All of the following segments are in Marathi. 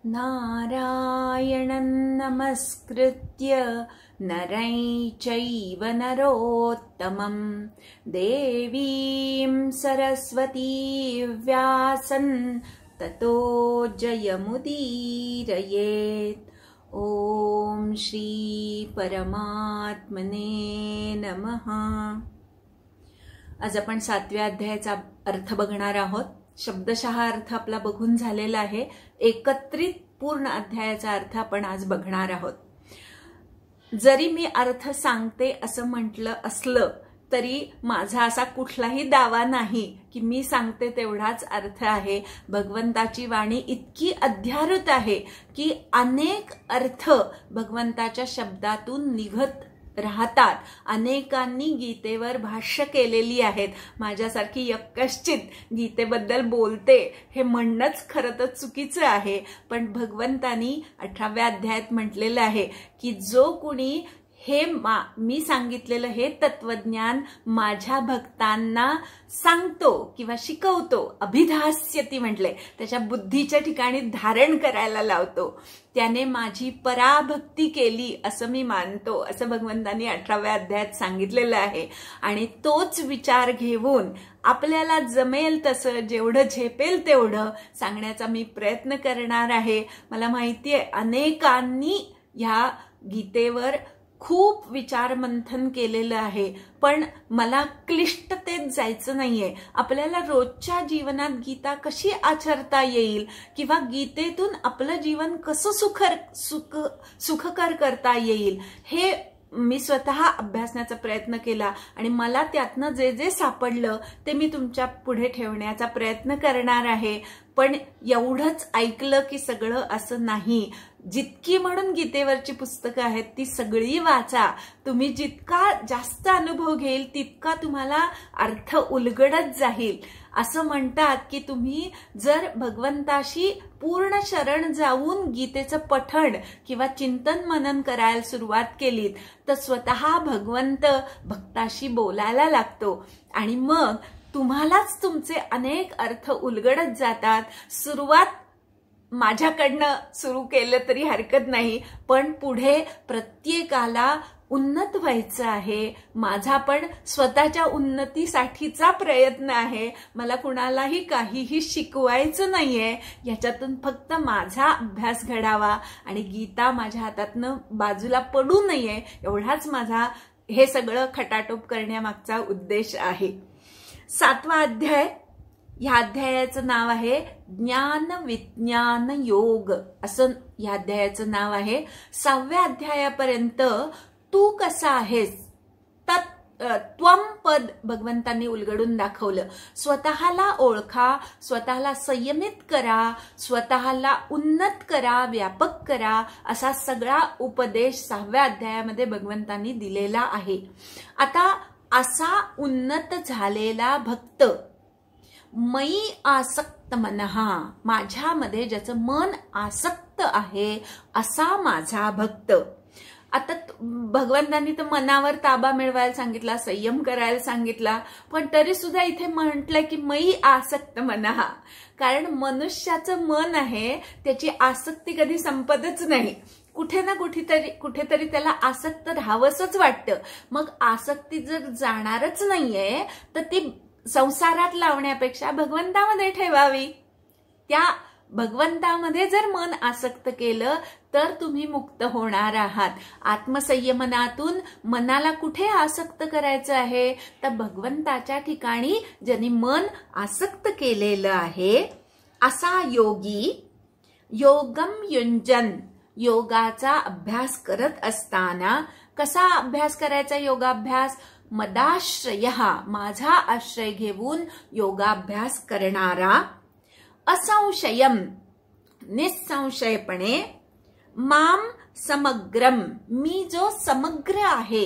नारायणं नमस्कृत्य नरं चैव नरोत्तमं देवीं सरस्वतीं व्यासं ततो जयमुदीरयेत्। ओम श्री परमात्मने नमः। आज आपण 7व्या अध्यायाचा अर्थ बघणार आहोत। शब्दशः अर्थ आपला बघून झालेला आहे। एकत्रित पूर्ण अध्यायाचा अर्थ आपण आज बघणार आहोत। जरी मी अर्थ सांगते असं म्हटलं असलं तरी माझा असा कुठलाही दावा नाही की मी सांगते तेवढाच अर्थ आहे। भगवंताची वाणी इतकी अध्यात्मिक आहे की अनेक अर्थ भगवंताच्या शब्दातून निघत राहतात। अनेकांनी गीतेवर भाष्य केलेली आहेत। माझ्यासारखी यक्कश्चित गीतेबद्दल बोलते हे म्हणणंच खरं तर चुकीचं आहे, पण भगवंतानी 18व्या अध्यायात म्हटलेलं आहे की जो कुणी हे मी सांगितलेलं हे तत्वज्ञान माझ्या भक्तांना सांगतो किंवा शिकवतो, अभिधास्यती म्हटले, त्याच्या बुद्धीच्या ठिकाणी धारण करायला लावतो, त्याने माझी पराभक्ती केली असं मी मानतो, असं भगवंतांनी 18व्या अध्यायात सांगितलेलं आहे। आणि तोच विचार घेऊन आपल्याला जमेल तसं, जेवढं झेपेल तेवढं सांगण्याचा मी प्रयत्न करणार आहे। मला माहिती आहे अनेकांनी ह्या गीतेवर खूप विचार मंथन केलेलं आहे, पण मला क्लिष्टतेत जायचं नाहीये। आपल्याला रोजच्या जीवनात गीता कशी आचरता येईल किंवा गीतेतून आपलं जीवन कसं सुखकर करता येईल हे मी स्वतः अभ्यासण्याचा प्रयत्न केला आणि मला त्यातनं जे जे सापडलं ते मी तुमच्या पुढे ठेवण्याचा प्रयत्न करणार आहे। पण एवढंच ऐकलं की सगळं असं नाही। जितकी म्हणून गीतेवरची पुस्तकं आहेत ती सगळी वाचा। तुम्ही जितका जास्त अनुभव घेईल तितका तुम्हाला अर्थ उलगडत जाईल। असं म्हणतात की तुम्ही जर भगवंताशी पूर्ण शरण जाऊन गीतेचं पठण किंवा चिंतन मनन करायला सुरुवात केलीत तर स्वतः भगवंत भक्ताशी बोलायला लागतो आणि मग तुम्हालाच तुमचे अनेक अर्थ उलगडत जातात। सुरुवात माझ्याकडनं सुरू केलं तरी हरकत नाही, पण पुढे प्रत्येकाला उन्नत व्हायचं आहे। माझा पण स्वतःच्या उन्नतीसाठीचा प्रयत्न आहे। मला कुणालाही काहीही शिकवायचं नाहीये, याच्यातून फक्त माझा अभ्यास घडावा आणि गीता माझ्या हातातनं बाजूला पडू नये एवढाच माझा हे सगळं खटाटोप करण्यामागचा उद्देश आहे। 7वा अध्याय, या अध्यायाचं नाव आहे ज्ञान विज्ञान योग, असं या अध्यायाचं नाव आहे। 6व्या अध्यायापर्यंत तू कसा आहेस त्वम पद भगवंतांनी उलगडून दाखवलं। स्वतःला ओळखा, स्वतःला संयमित करा, स्वतःला उन्नत करा, व्यापक करा, असा सगळा उपदेश 6व्या अध्यायामध्ये भगवंतांनी दिलेला आहे। आता असा उन्नत झालेला भक्त, मयी आसक्त मनहा, माझ्यामध्ये ज्याचं मन आसक्त आहे असा माझा भक्त। आता भगवंतांनी तर मनावर ताबा मिळवायला सांगितला, संयम करायला सांगितला, पण तरी सुद्धा इथे म्हटलंय की मयी आसक्त मनहा, कारण मनुष्याचं मन आहे त्याची आसक्ती कधी संपतच नाही। कुठे ना कुठेतरी त्याला आसक्त राहावंसच वाटतं। मग आसक्ती जर जाणारच नाहीये तर ती संसारात लावण्यापेक्षा भगवंतामध्ये ठेवावी। त्या भगवंतामध्ये जर मन आसक्त केलं तर तुम्ही मुक्त होणार आहात। आत्मसंयमनातून मनाला कुठे आसक्त करायचं आहे तर भगवंताच्या ठिकाणी ज्यांनी मन आसक्त केलेलं आहे असा योगी योगम युंजन, योगाचा अभ्यास करत असताना, कसा अभ्यास करायचा योगाभ्यास, मदाश्रय, माझा आश्रय घेऊन योगाभ्यास करणारा, असंशयम, निसंशयपणे, माम समग्रम, मी जो समग्र आहे,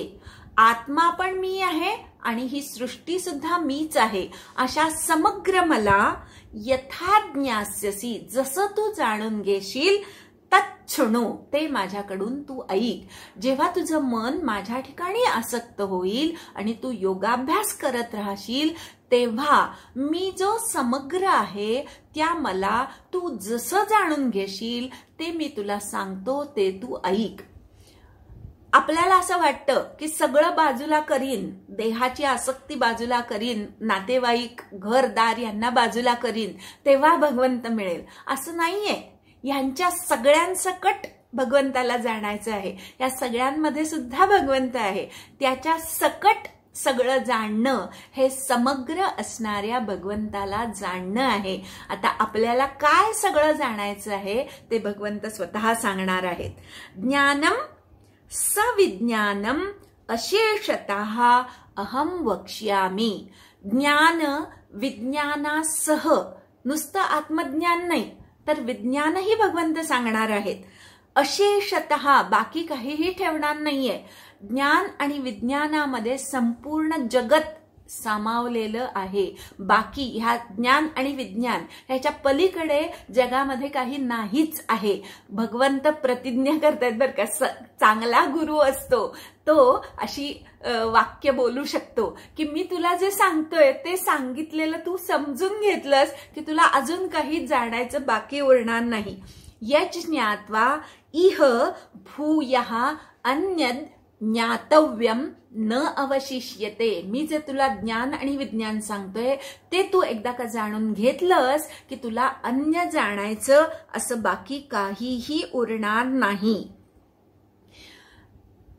आत्मा पण मी आहे आणि ही सृष्टी सुद्धा मीच आहे, अशा समग्र मला यथा ज्ञास्यसी, जसं तू जाणून घेशील तच्छृणु, ते माझ्याकडून तू ऐक. जेव्हा तुझं मन माझ्या ठिकाणी आसक्त होईल आणि तू योगाभ्यास करत राहशील, तेव्हा मी जो समग्र आहे त्या मला तू जसं जाणून घेशील ते मी तुला सांगतो ते तू ऐक. आपल्याला असं वाटतं की सगळं बाजूला करीन, देहाची आसक्ती बाजूला करीन, नातेवाईक घरदार यांना बाजूला करीन, तेव्हा भगवंत मिळेल. असं नाहीये. ह्यांच्या सगळ्यांसकट भगवंताला जाणायचं आहे. या सगळ्यांमध्ये सुद्धा भगवंत आहे. त्याच्या सकट सगळं जाणणं हे समग्र असणाऱ्या भगवंताला जाणणं आहे. आता आपल्याला काय सगळं जाणायचं आहे ते भगवंत स्वतः सांगणार आहेत. ज्ञानम सविज्ञानम अशेषतः अहम वक्ष्यामि. ज्ञान विज्ञानासह, नुसतं आत्मज्ञान नाही तर विज्ञानही भगवंत सांगणार आहेत. अशेषतः, बाकी काहीही ठेवणार नाहीये. ज्ञान आणि विज्ञानामध्ये संपूर्ण जगत सामावलेलं आहे. बाकी ह्या ज्ञान आणि विज्ञान ह्याच्या पलीकडे जगामध्ये काही नाहीच आहे. भगवंत प्रतिज्ञा करतात बरं का. चांगला गुरु असतो तो अशी वाक्य बोलू शकतो की मी तुला जे सांगतोय ते सांगितलेलं तू समजून घेतलंस की तुला अजून काही जाणायचं बाकी उरणार नाही. यच ज्ञात्वा इह भूयः अन्यद ज्ञातव्यम न अवशिष्यते. मी जे तुला ज्ञान आणि विज्ञान सांगतोय ते तू एकदा का जाणून घेतलंस की तुला अन्य जाणायचं असं बाकी काहीही उरणार नाही.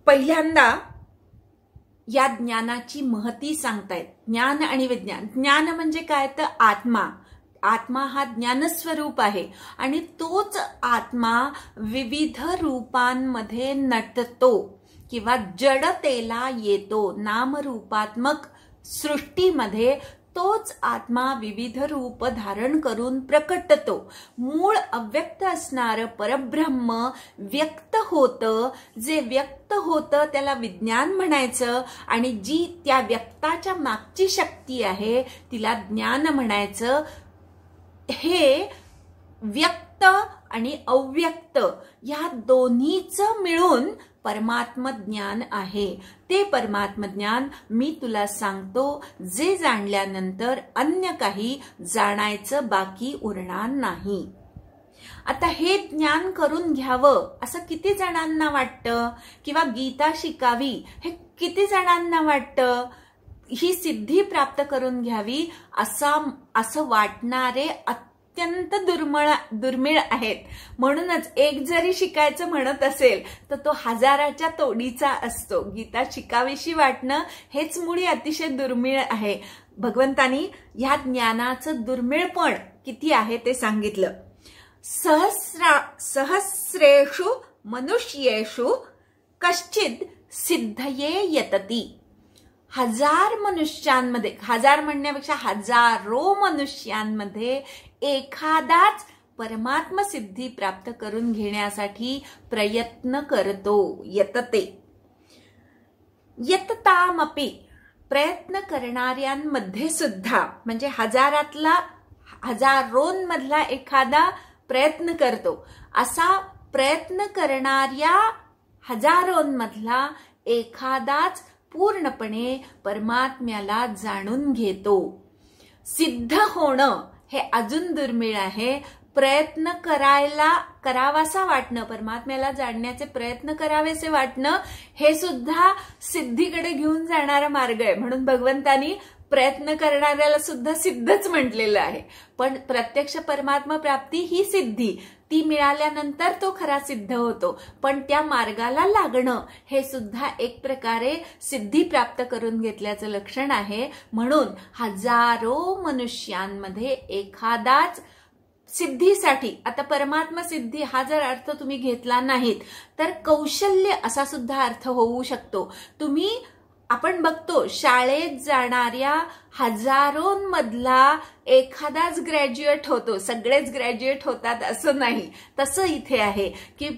पहिल्यांदा या ज्ञानाची महती सांगतायत. ज्ञान आणि विज्ञान. ज्ञान म्हणजे काय तर आत्मा. आत्मा हा ज्ञानस्वरूप आहे आणि तोच आत्मा विविध रूपांमध्ये नटतो किंवा जडतेला येतो. नामरूपात्मक सृष्टीमध्ये तोच आत्मा विविध रूप धारण करून प्रकटतो. मूळ अव्यक्त असणारं परब्रह्म व्यक्त होतं. जे व्यक्त होतं त्याला विज्ञान म्हणायचं आणि जी त्या व्यक्ताच्या मागची शक्ती आहे तिला ज्ञान म्हणायचं. हे व्यक्त आणि अव्यक्त या दोन्हीचं मिळून परमात्म ज्ञान आहे. ते परमात्म ज्ञान मी तुला सांगतो, जे जाणल्यानंतर अन्य काही जाणायचं बाकी उरणार नाही. आता हे ज्ञान करून घ्यावं असं किती जणांना वाटतं, किंवा गीता शिकावी हे किती जणांना वाटतं. ही सिद्धी प्राप्त करून घ्यावी असं वाटणारे अत्यंत दुर्मिळ आहेत. म्हणूनच एक जरी शिकायचं म्हणत असेल तर तो हजाराच्या तोडीचा असतो. गीता शिकावीशी वाटणं हेच मुळी अतिशय दुर्मिळ आहे. भगवंतानी ह्या ज्ञानाचं दुर्मिळपण किती आहे ते सांगितलं. सहस्रेषु मनुष्येषु कश्चित सिद्धये यतती. हजार मनुष्यांमध्ये, हजार म्हणण्यापेक्षा हजारो मनुष्यांमध्ये एखादाच परमात्म सिद्धी प्राप्त करून घेण्यासाठी प्रयत्न करतो. यतते. यततामपि, प्रयत्न करणाऱ्यांमध्ये सुद्धा, म्हणजे हजारोंमधला एखादा प्रयत्न करतो. असा प्रयत्न करणाऱ्या हजारोंमधला एखादाच पूर्णपणे परमात्म्याला जाणून घेतो. सिद्ध होणं हे अजून दुर्मिळ आहे. प्रयत्न करावासा वाटणं, परमात्म्याला जाणण्याचे प्रयत्न करावेसे वाटणं हे सुद्धा सिद्धीकडे घेऊन जाणारा मार्ग आहे. म्हणून भगवंतानी प्रयत्न करणाऱ्याला सुद्धा सिद्धच म्हटलेलं आहे. पण प्रत्यक्ष परमात्मा प्राप्ती ही सिद्धी, ती मिळाल्यानंतर तो खरा सिद्ध होतो. पण त्या मार्गाला लागणं हे सुद्धा एक प्रकारे सिद्धी प्राप्त करून घेतल्याचं लक्षण आहे. म्हणून हजारो मनुष्यांमध्ये एखादाच सिद्धीसाठी, आता परमात्मा सिद्धी हा जर अर्थ तुम्ही घेतला नाहीत तर कौशल्य असा सुद्धा अर्थ होऊ शकतो. आपण बघतो शाळेत जाणाऱ्या हजारोंमधला एखादाच ग्रॅज्युएट होतो. सगळेच ग्रॅज्युएट होतात असं नाही. तसं इथे आहे की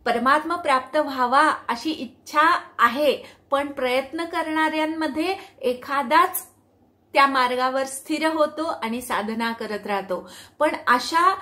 परमात्मा प्राप्त व्हावा अशी इच्छा आहे, पण प्रयत्न करणाऱ्यांमध्ये एखादाच त्या मार्गावर स्थिर होतो आणि साधना करत राहतो. पण अशा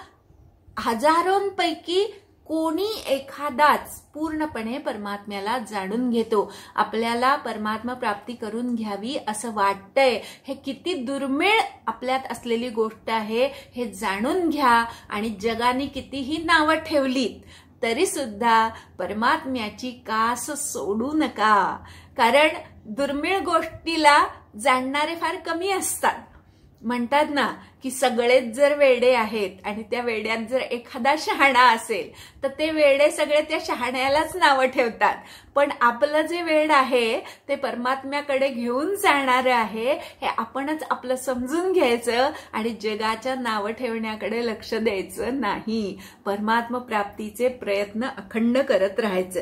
हजारोंपैकी कोणी एखादाच पूर्णपणे परमात्म्याला जाणून घेतो. आपल्याला परमात्मा प्राप्ती करून घ्यावी असं वाटतंय, हे किती दुर्मिळ आपल्यात असलेली गोष्ट आहे हे जाणून घ्या. आणि जगाने कितीही नावं ठेवलीत तरी सुद्धा परमात्म्याची कास सोडू नका. कारण दुर्मिळ गोष्टीला जाणणारे फार कमी असतात. म्हणतात ना की सगळेच जर वेडे आहेत आणि त्या वेड्यात जर एखादा शहाणा असेल तर ते वेडे सगळे त्या शहाण्यालाच नावं ठेवतात. पण आपलं जे वेड आहे ते परमात्म्याकडे घेऊन जाणारं आहे हे आपणच आपलं समजून घ्यायचं आणि जगाच्या नावं ठेवण्याकडे लक्ष द्यायचं नाही. परमात्मा प्राप्तीचे प्रयत्न अखंड करत राहायचं.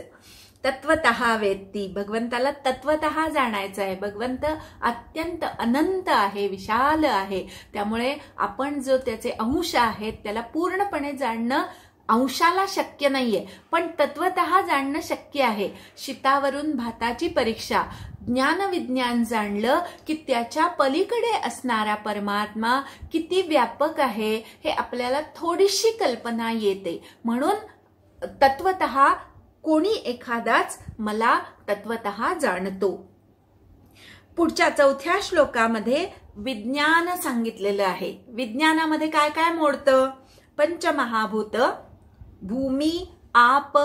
तत्वतः वेत्ती, भगवंताला तत्वतः जाणायचं आहे. भगवंत अत्यंत अनंत आहे, विशाल आहे. त्यामुळे आपण जो त्याचे अंश आहेत त्याला पूर्णपणे जाणणं अंशाला शक्य नाहीये, पण तत्वतः जाणणं शक्य आहे. शीतावरून भाताची परीक्षा. ज्ञान विज्ञान जाणलं की त्याच्या पलीकडे असणारा परमात्मा किती व्यापक आहे हे आपल्याला थोडीशी कल्पना येते. म्हणून तत्वतः कोणी एखादाच मला तत्वतः जाणतो. पुढच्या 4थ्या श्लोकामध्ये विज्ञान सांगितलेलं आहे. विज्ञानामध्ये काय काय मोडतं? पंचमहाभूत, भूमी, आप,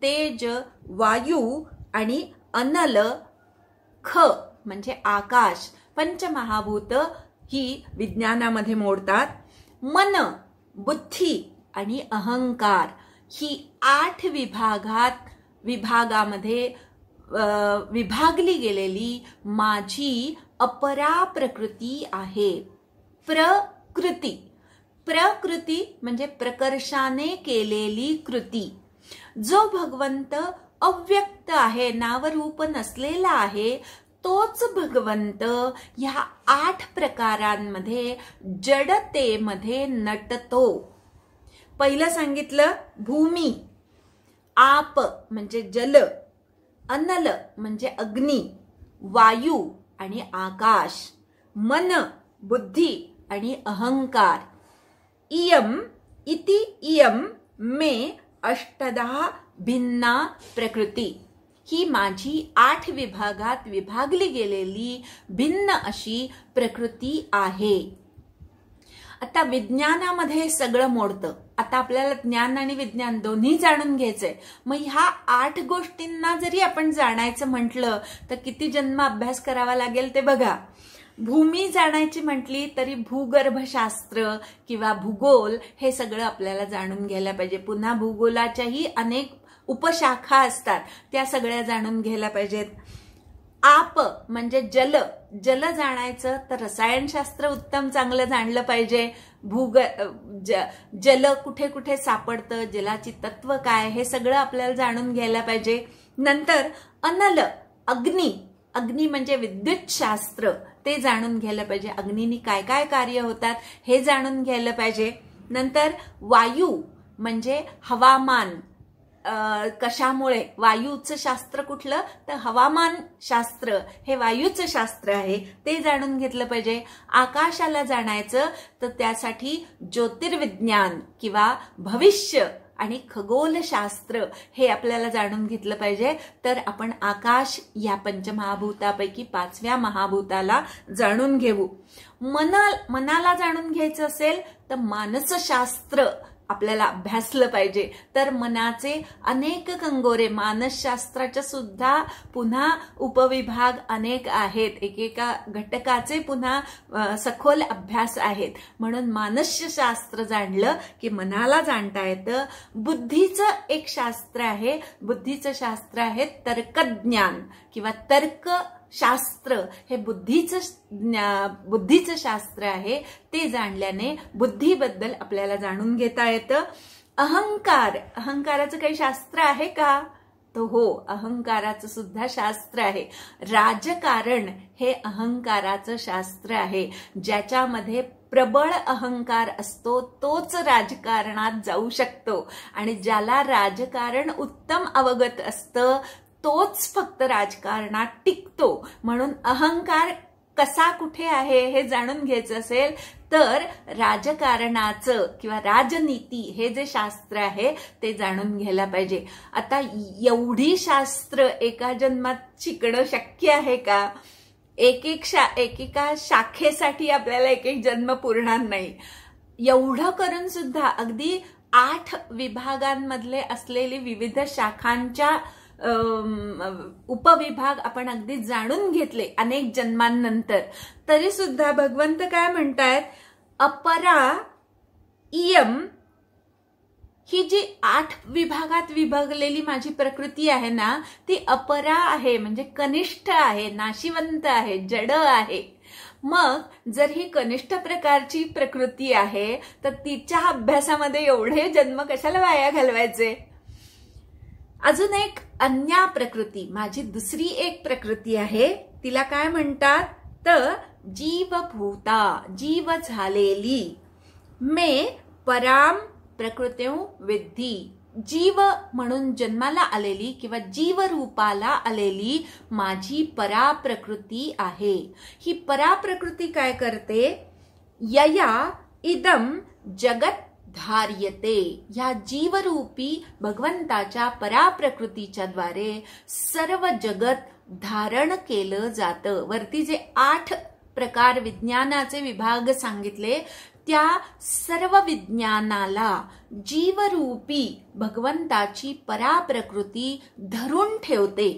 तेज, वायू आणि अनल, ख म्हणजे आकाश. पंचमहाभूत ही विज्ञानामध्ये मोडतात. मन, बुद्धी आणि अहंकार ही 8 विभागामध्ये विभागली गेलेली माझी अपरा प्रकृती आहे. प्रकृती म्हणजे प्रकर्षाने केलेली कृती. जो भगवंत अव्यक्त आहे, नावरूप नसलेला आहे, तोच भगवंत ह्या 8 प्रकारांमध्ये जडतेमध्ये नटतो. पहिलं सांगितलं भूमी, आप म्हणजे जल, अनल म्हणजे अग्नी, वायू आणि आकाश, मन, बुद्धी आणि अहंकार. इयम मे अष्टधा भिन्ना प्रकृती. ही माझी 8 विभागात विभागली गेलेली भिन्न अशी प्रकृती आहे. आता विज्ञानामध्ये सगळं मोडतं. आता आपल्याला ज्ञान आणि विज्ञान दोन्ही जाणून घ्यायचंय. मग ह्या 8 गोष्टींना जरी आपण जाणायचं म्हटलं तर किती जन्म अभ्यास करावा लागेल ते बघा. भूमी जाणायची म्हटली तरी भूगर्भशास्त्र किंवा भूगोल हे सगळं आपल्याला जाणून घ्यायला पाहिजे. पुन्हा भूगोलाच्याही अनेक उपशाखा असतात, त्या सगळ्या जाणून घ्यायला पाहिजेत. आप म्हणजे जल जाणायचं तर रसायनशास्त्र उत्तम चांगलं जाणलं पाहिजे. जल कुठे कुठे सापडतं, जलाची तत्व काय हे सगळं आपल्याला जाणून घ्यायला पाहिजे. नंतर अनल, अग्नी म्हणजे विद्युत शास्त्र, ते जाणून घ्यायला पाहिजे. अग्नीनी काय काय कार्य होतात हे जाणून घ्यायला पाहिजे. नंतर वायू म्हणजे हवामान, कशामुळे, वायूचं शास्त्र कुठलं तर हवामान शास्त्र, हे वायूचं शास्त्र आहे, ते जाणून घेतलं पाहिजे. आकाशाला जाणायचं तर त्यासाठी ज्योतिर्विज्ञान किंवा भविष्य आणि खगोलशास्त्र हे आपल्याला जाणून घेतलं पाहिजे. तर आपण आकाश या पंचमहाभूतापैकी 5व्या महाभूताला जाणून घेऊ. मनाला जाणून घ्यायचं असेल तर मानसशास्त्र आपल्याला अभ्यासलं पाहिजे. तर मनाचे अनेक कंगोरे, मानसशास्त्राच्या सुद्धा पुन्हा उपविभाग अनेक आहेत, एकेका घटकाचे पुन्हा सखोल अभ्यास आहेत. म्हणून मानसशास्त्र जाणलं की मनाला जाणता येतं. बुद्धीचं एक शास्त्र आहे, बुद्धीचं शास्त्र आहे तर्कज्ञान किंवा तर्कशास्त्र, हे बुद्धीचं शास्त्र आहे. ते जाणल्याने बुद्धीबद्दल आपल्याला जाणून घेता येतं. अहंकाराचं काही शास्त्र आहे का? तो हो, अहंकाराचं सुद्धा शास्त्र आहे. राजकारण हे अहंकाराचं शास्त्र आहे. ज्याच्यामध्ये प्रबळ अहंकार असतो तोच राजकारणात जाऊ शकतो आणि ज्याला राजकारण उत्तम अवगत असतं तोच फक्त राजकारणात टिकतो. म्हणून अहंकार कसा कुठे आहे हे जाणून घ्यायचं असेल तर राजकारणाचं किंवा राजनीती हे जे शास्त्र आहे ते जाणून घ्यायला पाहिजे. आता एवढी शास्त्र एका जन्मात शिकणं शक्य आहे का? एकेका शाखेसाठी आपल्याला एक जन्म पुरणार नाही. एवढं करून सुद्धा अगदी 8 विभागांमधले असलेली विविध शाखांच्या उपविभाग आपण अगदी जाणून घेतले अनेक जन्मांनंतर, तरी सुद्धा भगवंत काय म्हणतायत, अपरा इयम, ही जी 8 विभागात विभागलेली माझी प्रकृती आहे ना, ती अपरा आहे, म्हणजे कनिष्ठ आहे, नाशिवंत आहे, जड आहे. मग जर ही कनिष्ठ प्रकारची प्रकृती आहे तर तिच्या अभ्यासामध्ये एवढे जन्म कशाला वाया घालवायचे. अजून एक अन्या प्रकृती, माझी दुसरी एक प्रकृती आहे, तिला काय म्हणतात तर जीवभूता, जीव झालेली. मे पराम प्रकृत्यो विद्धी, जीव म्हणून जन्माला आलेली किंवा जीवरूपाला आलेली माझी पराप्रकृती आहे. ही पराप्रकृती काय करते, यया इदम जगत धार्यते, या जीवरूपी भगवंताच्या पराप्रकृतीच्या द्वारे सर्व जगत धारण केलं जातं. वरती जे 8 प्रकार विज्ञानाचे विभाग सांगितले त्या सर्व विज्ञानाला जीवरूपी भगवंताची पराप्रकृती धरून ठेवते.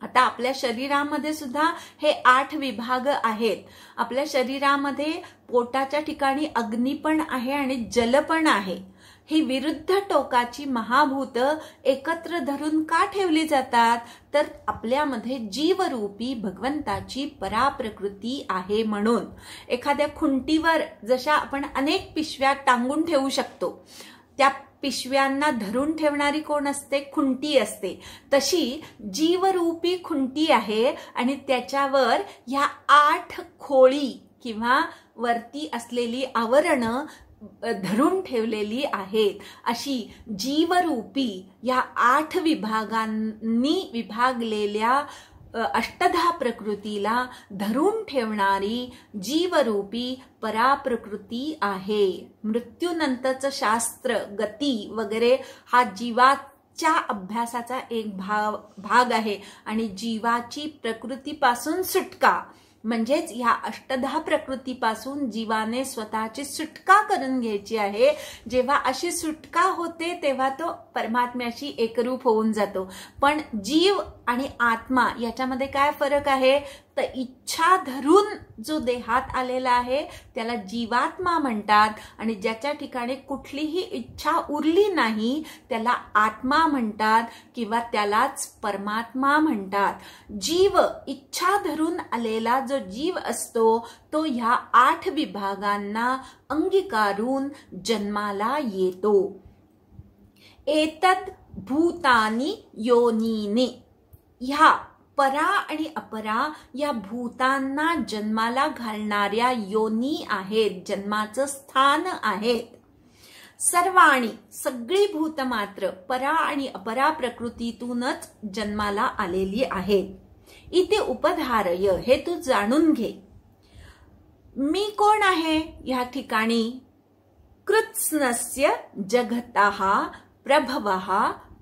आता आपल्या शरीरामध्ये सुद्धा हे 8 विभाग आहेत. आपल्या शरीरामध्ये पोटाच्या ठिकाणी अग्नी पण आहे आणि जल पण आहे. ही विरुद्ध टोकाची महाभूत एकत्र धरून का ठेवली जातात तर आपल्यामध्ये जीवरूपी भगवंताची पराप्रकृती आहे म्हणून. एखाद्या खुंटीवर जशा आपण अनेक पिशव्या टांगून ठेवू शकतो, त्या पिशव्यांना धरून ठेवणारी कोण असते, खुंटी असते. तशी जीवरूपी खुंटी आहे आणि त्याच्यावर ह्या 8 खोळी किंवा वरती असलेली आवरणं धरून ठेवलेली आहेत. अशी जीवरूपी या 8 विभागांनी विभागलेल्या अष्टधा प्रकृतीला धरून ठेवणारी जीवरूपी पराप्रकृती आहे. मृत्यूनंतरचं शास्त्र गती वगैरे हा जीवाच्या अभ्यासाचा एक भाग आहे आणि जीवाची प्रकृतीपासून सुटका म्हणजेच ह्या अष्टधा प्रकृतीपासून जीवाने स्वतःची सुटका करून घ्यायची आहे. जेव्हा अशी सुटका होते तेव्हा तो परमात्म्याशी एकरूप होऊन जातो. पण जीव आणि आत्मा याच्यामध्ये काय फरक आहे तर इच्छा धरून जो देहात आलेला आहे त्याला जीवात्मा म्हणतात आणि ज्याच्या ठिकाणी कुठलीही इच्छा उरली नाही त्याला आत्मा म्हणतात किंवा त्यालाच परमात्मा म्हणतात. जीव इच्छा धरून आलेला जो जीव असतो तो ह्या 8 विभागांना अंगीकारून जन्माला येतो. एतद भूतानी योनीने, ह्या परा आणि अपरा या भूतांना जन्माला घालणाऱ्या योनी आहेत, जन्माचं स्थान आहेत. सर्वाणी, सगळी भूत मात्र परा आणि अपरा प्रकृतीतूनच जन्माला आलेली आहेत. इथे उपधारय, हे तू जाणून घे. मी कोण आहे या ठिकाणी, कृत्स्नस्य जगतः प्रभवः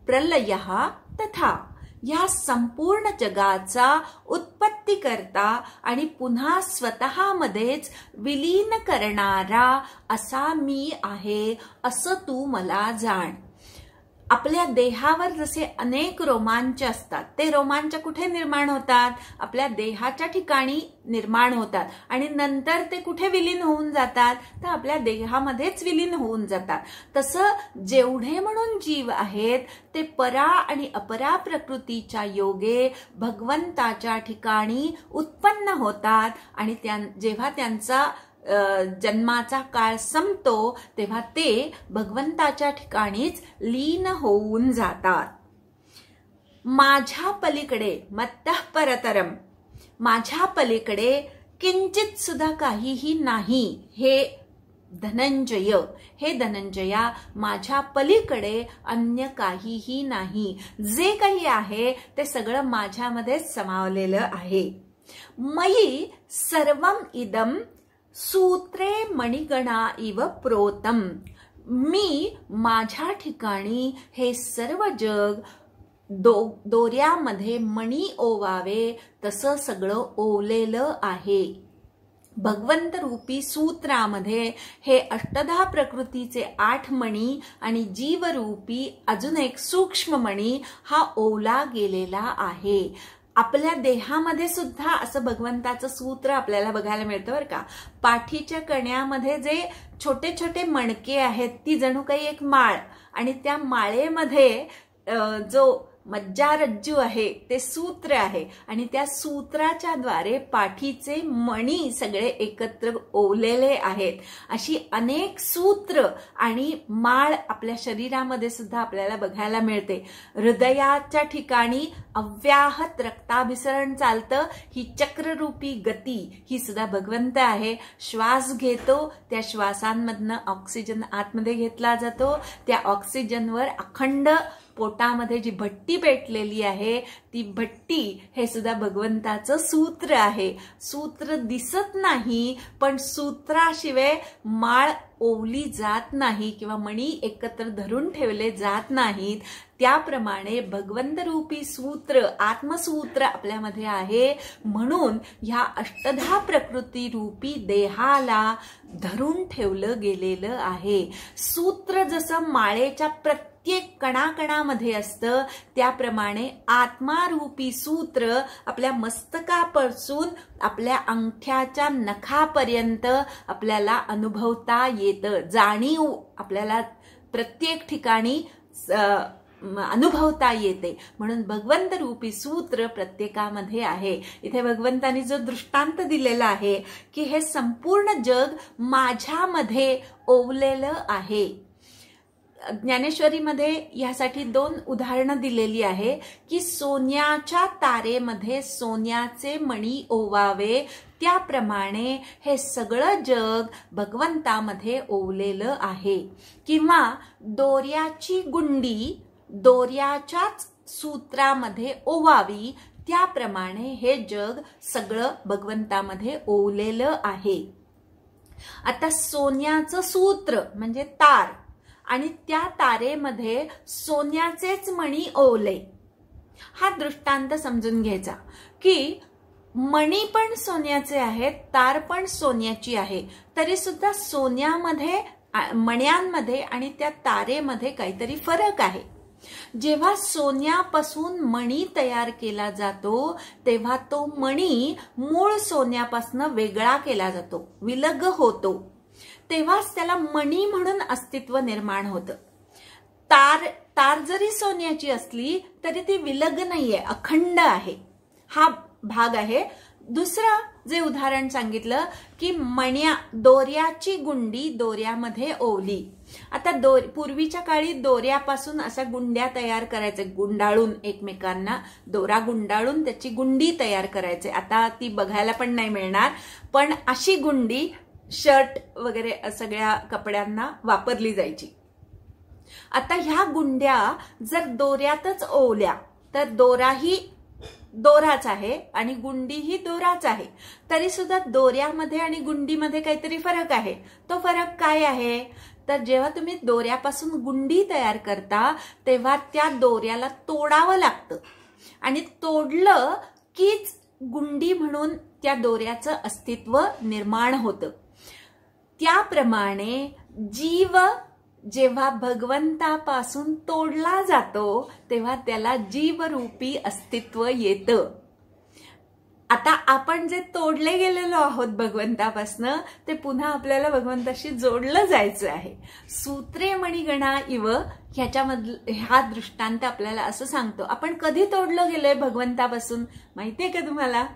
प्रलयः तथा, या संपूर्ण जगाचा उत्पत्ती करता आणि पुन्हा स्वतःमध्येच विलीन करणारा असा मी आहे असं तू मला जाण. आपल्या देहावर जसे अनेक रोमांच असतात, ते रोमांच कुठे निर्माण होतात, आपल्या देहाच्या ठिकाणी निर्माण होतात आणि नंतर ते कुठे विलीन होऊन जातात तर आपल्या देहामध्येच विलीन होऊन जातात. तसं जेवढे म्हणून जीव आहेत ते परा आणि अपरा प्रकृतीच्या योगे भगवंताच्या ठिकाणी उत्पन्न होतात आणि जेव्हा त्यांचा जन्माचा काळ संपतो तेव्हा ते भगवंताच्या ठिकाणीच लीन होऊन जातात. माझ्या पलीकडे मत्तः परतरम, माझ्या पलीकडे किंचित सुद्धा काहीही नाही. हे धनंजया, माझ्या पलीकडे अन्य काहीही नाही. जे काही आहे ते सगळं माझ्यामध्येच समावलेलं आहे. मयि सर्वम इदम सूत्रे मणिगणा इव प्रोतम. मी माझ्या ठिकाणी हे सर्व जग दोऱ्यामध्ये मणी ओवावे तसं सगळं ओवलेलं आहे. भगवंत रूपी सूत्रामध्ये हे अष्टधा प्रकृतीचे 8 मणी आणि जीवरूपी अजून एक सूक्ष्म मणी हा ओवला गेलेला आहे. आपल्या देहामध्ये सुद्धा असं भगवंताचं सूत्र आपल्याला बघायला मिळतं बरं का. पाठीच्या कण्यामध्ये जे छोटे छोटे मणके आहेत ती जणू काही एक माळ, आणि त्या माळेमध्ये जो मज्जारज्जू आहे ते सूत्र आहे, आणि त्या सूत्राच्या द्वारे पाठीचे मणी सगळे एकत्र ओवलेले आहेत. अशी अनेक सूत्र आणि माळ आपल्या शरीरामध्ये सुद्धा आपल्याला बघायला मिळते. हृदयाच्या ठिकाणी अव्याहत रक्ताभिसरण चालतं. ही चक्ररूपी गती ही सुद्धा भगवंत आहे. श्वास घेतो, त्या श्वासांमधनं ऑक्सिजन आतमध्ये घेतला जातो. त्या ऑक्सिजनवर अखंड पोटामध्ये जी भट्टी पेटलेली आहे ती भट्टी हे सुद्धा भगवंताचं सूत्र आहे. सूत्र दिसत नाही, पण सूत्राशिवाय माळ ओवली जात नाही किंवा मणी एकत्र धरून ठेवले जात नाहीत. त्याप्रमाणे भगवंत रूपी सूत्र, आत्मसूत्र आपल्यामध्ये आहे. म्हणून ह्या अष्टधा प्रकृती रूपी देहाला धरून ठेवलं गेलेलं आहे. सूत्र जसं माळेच्या प्रत्येक कणाकणामध्ये असतं, त्याप्रमाणे आत्मारूपी सूत्र आपल्या मस्तकापासून आपल्या अंगठ्याच्या नखापर्यंत आपल्याला अनुभवता येतं. जाणीव आपल्याला प्रत्येक ठिकाणी अनुभवता येते. म्हणून भगवंत रूपी सूत्र प्रत्येकामध्ये आहे. इथे भगवंतांनी जो दृष्टांत दिलेला आहे की हे संपूर्ण जग माझ्यामध्ये ओवलेलं आहे. ज्ञानेश्वरीमध्ये यासाठी 2 उदाहरणं दिलेली आहे की सोन्याच्या तारेमध्ये सोन्याचे मणी ओवावे, त्याप्रमाणे हे सगळं जग भगवंतामध्ये ओवलेलं आहे. किंवा दोऱ्याची गुंडी दोऱ्याच्याच सूत्रामध्ये ओवावी, त्याप्रमाणे हे जग सगळं भगवंतामध्ये ओवलेलं आहे. आता सोन्याचं सूत्र म्हणजे तार आणि त्या तारेमध्ये सोन्याचेच मणी ओवले, हा दृष्टांत समजून घ्यायचा की मणी पण सोन्याचे आहेत, तार पण सोन्याची आहे, तरी सुद्धा सोन्यामध्ये, मण्यांमध्ये आणि त्या तारेमध्ये काहीतरी फरक आहे. जेव्हा सोन्यापासून मणी तयार केला जातो तेव्हा तो मणी मूळ सोन्यापासून वेगळा केला जातो, विलग होतो, तेव्हाच त्याला मणी म्हणून अस्तित्व निर्माण होतं. तार जरी सोन्याची असली तरी ती विलग नाहीये, अखंड आहे. हा भाग आहे. दुसरं जे उदाहरण सांगितलं की दोऱ्याची गुंडी दोऱ्यामध्ये ओवली. आता पूर्वीच्या काळी दोऱ्यापासून अशा गुंड्या तयार करायचे, गुंडाळून एकमेकांना दोरा गुंडाळून त्याची गुंडी तयार करायचे. आता ती बघायला पण नाही मिळणार, पण अशी गुंडी शर्ट वगैरे सगळ्या कपड्यांना वापरली जायची. आता ह्या गुंड्या जर दोऱ्यातच ओवल्या तर दोराही दोराच आहे आणि गुंडीही दोराच आहे, तरी सुद्धा दोऱ्यामध्ये आणि गुंडीमध्ये काहीतरी फरक आहे. तो फरक काय आहे तर जेव्हा तुम्ही दोऱ्यापासून गुंडी तयार करता तेव्हा त्या दोऱ्याला तोडावं लागतं आणि तोडलं कीच गुंडी म्हणून त्या दोऱ्याचं अस्तित्व निर्माण होतं. त्याप्रमाणे जीव जेव्हा भगवंतापासून तोडला जातो तेव्हा त्याला जीवरूपी अस्तित्व येतं. आता आपण जे तोडले गेलेलो आहोत भगवंतापासनं ते पुन्हा आपल्याला भगवंताशी जोडलं जायचं आहे. सूत्रे मणिगणा इव ह्याच्यामधलं हा दृष्टांत आपल्याला असं सांगतो. आपण कधी तोडलं गेलोय भगवंतापासून माहितीये का तुम्हाला?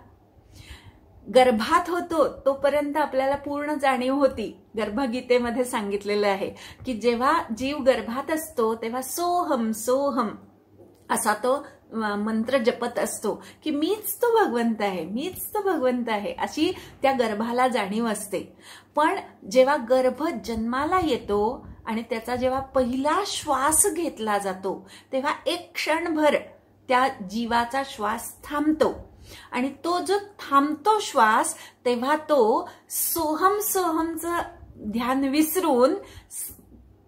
गर्भात होतो तोपर्यंत आपल्याला पूर्ण जाणीव होती. गर्भगीतेमध्ये सांगितलेलं आहे की जेव्हा जीव गर्भात असतो तेव्हा सोहम सोहम असा तो मंत्र जपत असतो की मीच तो भगवंत आहे, मीच तो भगवंत आहे, अशी त्या गर्भाला जाणीव असते. पण जेव्हा गर्भ जन्माला येतो आणि त्याचा जेव्हा पहिला श्वास घेतला जातो तेव्हा एक क्षणभर त्या जीवाचा श्वास थांबतो आणि तो जो थांबतो श्वास तेव्हा तो सोहम सोहमचं ध्यान विसरून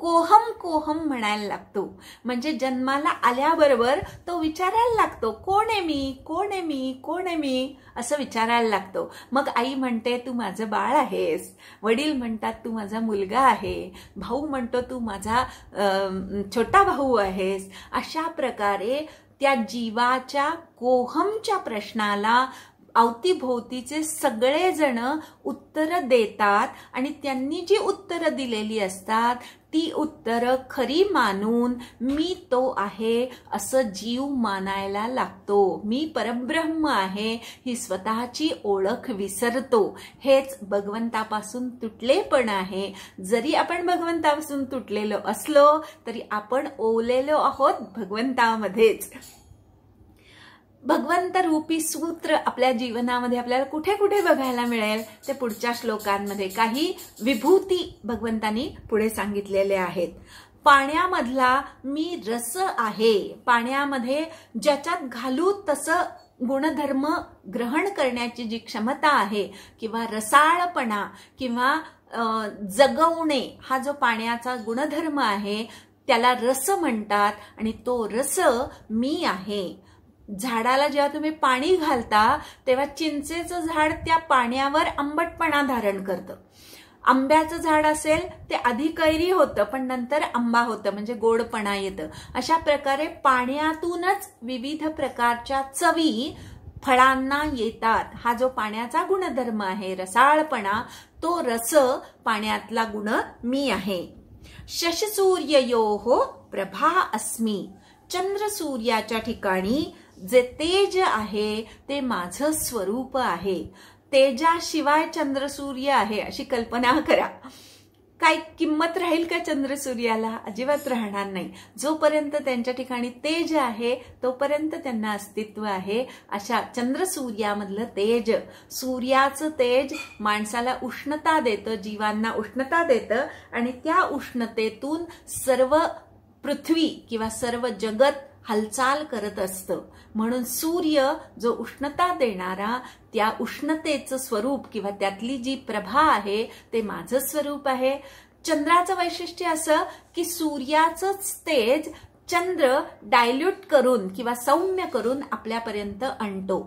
कोहम कोहम म्हणायला लागतो. म्हणजे जन्माला आल्याबरोबर तो विचारायला लागतो, कोण आहे मी, कोण आहे मी, कोण आहे मी, असं विचारायला लागतो. मग आई म्हणते तू माझं बाळ आहेस, वडील म्हणतात तू माझा मुलगा आहे, भाऊ म्हणतो तू माझा छोटा भाऊ आहेस. अशा प्रकारे त्या जीवाच्या कोहमच्या प्रश्नाला अवतीभोवतीचे सगळेजण उत्तरं देतात आणि त्यांनी जी उत्तरं दिलेली असतात ती उत्तरं खरी मानून मी तो आहे असं जीव मानायला लागतो. मी परब्रह्म आहे ही स्वतःची ओळख विसरतो. हेच भगवंतापासून तुटलेपण आहे. जरी आपण भगवंतापासून तुटलेलो असलो तरी आपण ओवलेलो आहोत भगवंतामध्येच. भगवंत रूपी सूत्र आपल्या जीवनामध्ये आपल्याला कुठे कुठे बघायला मिळेल ते पुढच्या श्लोकांमध्ये काही विभूती भगवंतांनी पुढे सांगितलेले आहेत. पाण्यामधला मी रस आहे, पाण्यामध्ये ज्याच्यात घालू तसं गुणधर्म ग्रहण करण्याची जी क्षमता आहे किंवा रसाळपणा किंवा जगवणे हा जो पाण्याचा गुणधर्म आहे त्याला रस म्हणतात आणि तो रस मी आहे. झाडाला जेव्हा तुम्ही पाणी घालता तेव्हा चिंचेचं झाड त्या पाण्यावर आंबटपणा धारण करतं. आंब्याचं झाड असेल ते आधी कैरी होतं पण नंतर आंबा होतं, म्हणजे गोडपणा येतं. अशा प्रकारे पाण्यातूनच विविध प्रकारच्या चवी फळांना येतात. हा जो पाण्याचा गुणधर्म आहे रसाळपणा, तो रस पाण्यातला गुण मी आहे. शशसूर्ययोः प्रभा अस्मि, चंद्र सूर्याच्या ठिकाणी जे तेज आहे ते माझं स्वरूप आहे. तेजाशिवाय चंद्र सूर्य आहे अशी कल्पना करा. काय किंमत राहील का चंद्र सूर्याला? अजिबात राहणार नाही. जोपर्यंत त्यांच्या ठिकाणी तेज आहे तोपर्यंत त्यांना अस्तित्व आहे. अशा चंद्र सूर्यामधलं तेज, सूर्याचं तेज माणसाला उष्णता देतं, जीवांना उष्णता देतं आणि त्या उष्णतेतून सर्व पृथ्वी किंवा सर्व जगत हालचाल करत असतं. म्हणून सूर्य जो उष्णता देणारा, त्या उष्णतेचं स्वरूप किंवा त्यातली जी प्रभा आहे ते माझं स्वरूप आहे. चंद्राचं वैशिष्ट्य असं की सूर्याचंच तेज चंद्र डायल्यूट करून किंवा सौम्य करून आपल्यापर्यंत आणतो.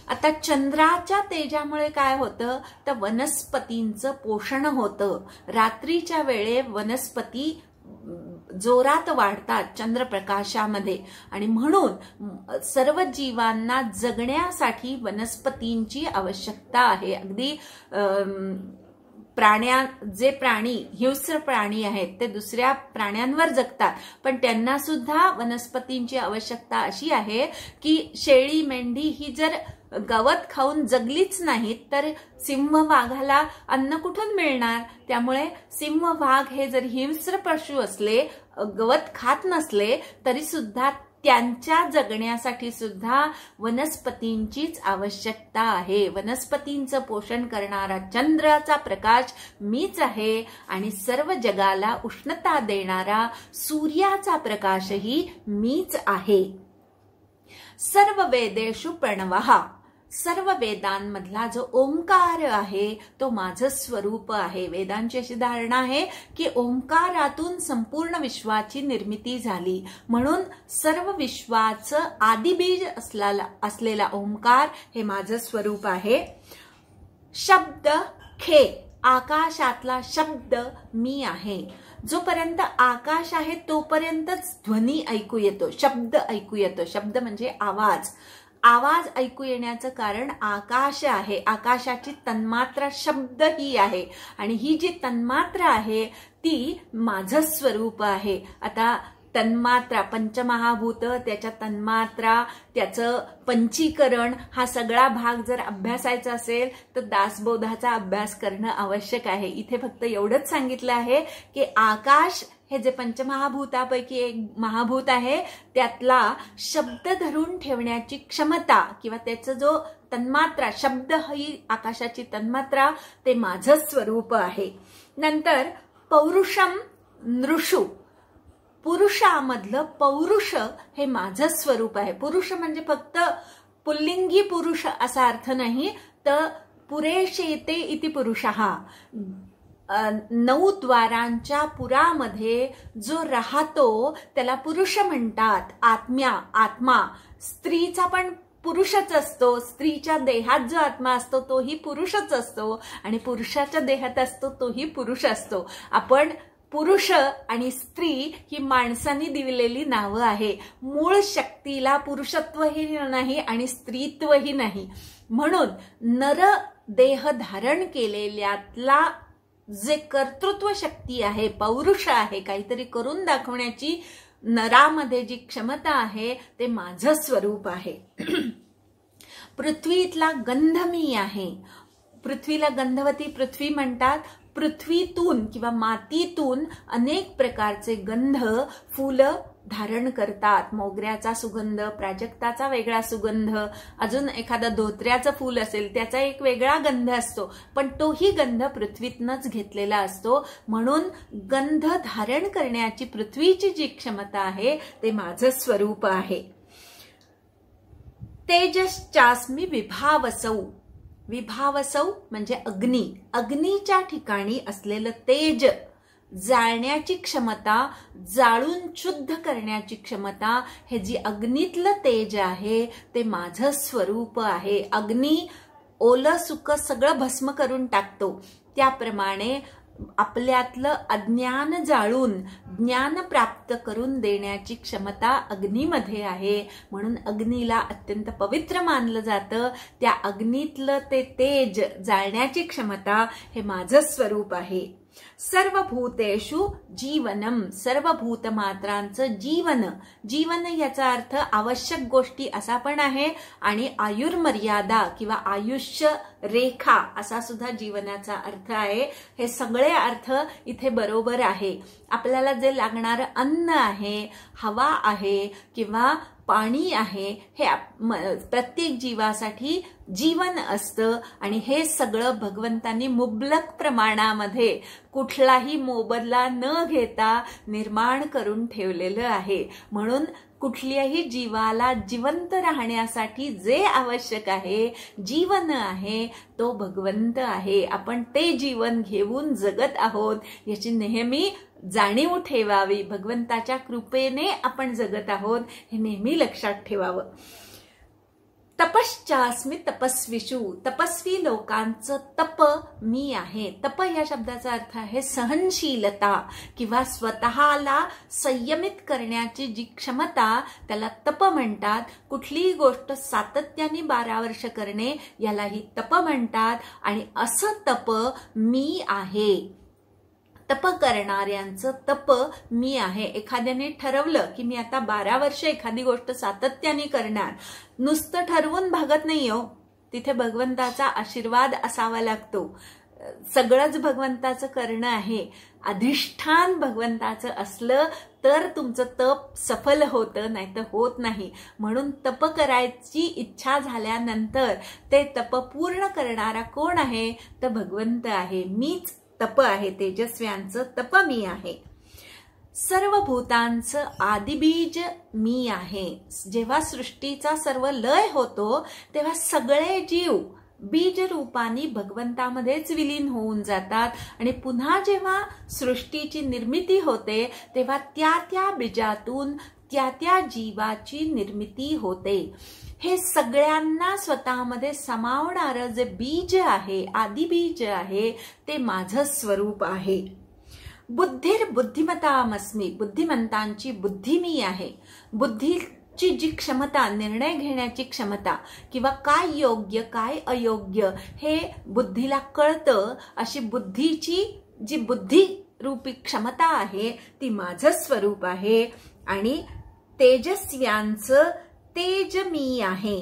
आता चंद्राच्या तेजामुळे काय होतं तर वनस्पतींचं पोषण होतं. रात्रीच्या वेळे वनस्पती जोरात वाढतात चंद्रप्रकाशामध्ये आणि म्हणून सर्व जीवांना जगण्यासाठी वनस्पतींची आवश्यकता आहे. अगदी जे प्राणी हिंस्र प्राणी आहेत ते दुसऱ्या प्राण्यांवर जगतात पण त्यांना सुद्धा वनस्पतींची आवश्यकता अशी आहे की शेळी मेंढी ही जर गवत खाऊन जगलीच नाहीत तर सिंह वाघाला अन्न कुठून मिळणार? त्यामुळे सिंह वाघ हे जर हिंस्र पशु असले, गवत खात नसले तरी सुद्धा त्यांच्या जगण्यासाठी सुद्धा वनस्पतींचीच आवश्यकता आहे. वनस्पतींचं पोषण करणारा चंद्राचा प्रकाश मीच आहे आणि सर्व जगाला उष्णता देणारा सूर्याचा प्रकाशही मीच आहे. सर्व वेदेषु प्रणवः, सर्व वेदांमधला जो ओंकार आहे तो माझं स्वरूप आहे. वेदांची अशी धारणा आहे की ओंकारातून संपूर्ण विश्वाची निर्मिती झाली, म्हणून सर्व विश्वाचं आदिबीज असलेला ओंकार हे माझं स्वरूप आहे. शब्द खे, आकाशातला शब्द मी आहे. जोपर्यंत आकाश आहे तोपर्यंतच ध्वनी ऐकू येतो, शब्द ऐकू येतो. शब्द म्हणजे आवाज. आवाज ऐकू येण्याचं कारण आकाश आहे. आकाशाची तन्मात्रा शब्द ही आहे आणि ही जी तन्मात्रा आहे ती माझं स्वरूप आहे. आता तन्मात्रा, पंचमहाभूत, त्याच्या तन्मात्रा, त्याचं पंचीकरण, हा सगळा भाग जर अभ्यासायचा असेल तर दासबोधाचा अभ्यास करणं आवश्यक आहे. इथे फक्त एवढंच सांगितलं आहे की आकाश हे जे पंचमहाभूतापैकी एक महाभूत आहे त्यातला शब्द धरून ठेवण्याची क्षमता किंवा त्याचं जो तन्मात्रा, शब्द ही आकाशाची तन्मात्रा, ते माझं स्वरूप आहे. नंतर पौरुषम नृषु, पुरुषामधलं पौरुष हे माझं स्वरूप आहे. पुरुष म्हणजे फक्त पुल्लिंगी पुरुष असा अर्थ नाही, तर पुरेशेते इति पुरुषः, 9 द्वारांच्या पुरामध्ये जो राहतो त्याला पुरुष म्हणतात. आत्मा स्त्रीचा पण पुरुषच असतो. स्त्रीच्या देहात जो आत्मा असतो तोही पुरुषच असतो आणि पुरुषाच्या देहात असतो तोही पुरुष असतो. आपण पुरुष आणि स्त्री ही माणसांनी दिलेली नावं आहे. मूळ शक्तीला पुरुषत्वही नाही आणि स्त्रीत्वही नाही. म्हणून नर देह धारण केलेल्यातला जे कर्तृत्व शक्ती आहे, पौरुष आहे, काहीतरी करून दाखवण्याची नरामध्ये जी क्षमता आहे ते माझं स्वरूप आहे. पृथ्वीतला गंध मी आहे. पृथ्वीला गंधवती पृथ्वी म्हणतात. पृथ्वीतून किंवा मातीतून अनेक प्रकारचे गंध फुलं धारण करतात. मोगऱ्याचा सुगंध, प्राजक्ताचा वेगळा सुगंध, अजून एखादा धोत्र्याचं फूल असेल त्याचा एक वेगळा गंध असतो, पण तोही गंध पृथ्वीतनच घेतलेला असतो. म्हणून गंध धारण करण्याची पृथ्वीची जी क्षमता आहे ते माझं स्वरूप आहे. तेजश्चास्मि विभावसौ. विभावसौ म्हणजे अग्नी. अग्नीच्या ठिकाणी असलेलं तेज, जाळण्याची क्षमता, जाळून शुद्ध करण्याची क्षमता, हे जी अग्नीतलं तेज आहे ते माझं स्वरूप आहे. अग्नी ओलं सुक सगळं भस्म करून टाकतो, त्याप्रमाणे आपल्यातलं अज्ञान जाळून ज्ञान प्राप्त करून देण्याची क्षमता अग्नीमध्ये आहे. म्हणून अग्नीला अत्यंत पवित्र मानलं जातं. त्या अग्नीतलं ते तेज, जाळण्याची क्षमता हे माझं स्वरूप आहे. सर्वभूतेषु जीवनम. सर्व भूतमात्रांचं जीवन. जीवन याचा अर्थ आवश्यक गोष्टी असा पण आहे आणि आयुर्मर्यादा किंवा आयुष्य रेखा असा सुद्धा जीवनाचा अर्थ आहे. हे सगळे अर्थ इथे बरोबर आहे. आपल्याला जे लागणारं अन्न आहे, हवा आहे किंवा पाणी आहे, हे प्रत्येक जीवासाठी जीवन असतं आणि हे सगळं भगवंतांनी मुबलक प्रमाणामध्ये कुठलाही मोबदला न घेता निर्माण करून ठेवलेलं आहे. म्हणून कुठल्याही जीवाला जिवंत राहण्यासाठी जे आवश्यक आहे, जीवन आहे, तो भगवंत आहे. आपण ते जीवन घेऊन जगत आहोत याची नेहमी जाणीव ठेवावी. भगवंताच्या कृपेने आपण जगत आहोत हे नेहमी लक्षात ठेवावं. तपश्चास्मि तपस्विषु. तपस्वी लोकांचं तप मी आहे. तप या शब्दाचा अर्थ आहे सहनशीलता किंवा स्वतःला संयमित करण्याची जी क्षमता, त्याला तप म्हणतात. कुठलीही गोष्ट सातत्याने 12 वर्ष करणे यालाही तप म्हणतात आणि असं तप मी आहे. तप करणाऱ्यांचं तप मी आहे. एखाद्याने ठरवलं की मी आता 12 वर्ष एखादी गोष्ट सातत्याने करणार, नुसतं ठरवून भागत नाही हो. तिथे भगवंताचा आशीर्वाद असावा लागतो. सगळंच भगवंताचं करणं आहे. अधिष्ठान भगवंताचं असलं तर तुमचं तप सफल होतं, नाही तर होत नाही. म्हणून तप करायची इच्छा झाल्यानंतर ते तप पूर्ण करणारा कोण आहे? तर भगवंत आहे. मीच तप आहे. तेजस्व्यांचं तप मी आहे. सर्व भूतांचं आदिबीज मी आहे. जेव्हा सृष्टीचा सर्व लय होतो तेव्हा सगळे जीव बीज रूपाने भगवंतामध्येच विलीन होऊन जातात आणि पुन्हा जेव्हा सृष्टीची निर्मिती होते तेव्हा त्या बीजातून त्या जीवाची निर्मिती होते. हे सगळ्यांना स्वतःमध्ये समावणारं जे बीज आहे, आदिबीज आहे, ते माझं स्वरूप आहे. बुद्धिर बुद्धिमतामस्मी. बुद्धिमंतांची बुद्धी मी आहे. बुद्धीची जी क्षमता, निर्णय घेण्याची क्षमता किंवा काय योग्य काय अयोग्य हे बुद्धीला कळतं, अशी बुद्धीची जी बुद्धी रूपी क्षमता आहे ती माझं स्वरूप आहे. आणि तेजस्व्यांचं तेज मी आहे.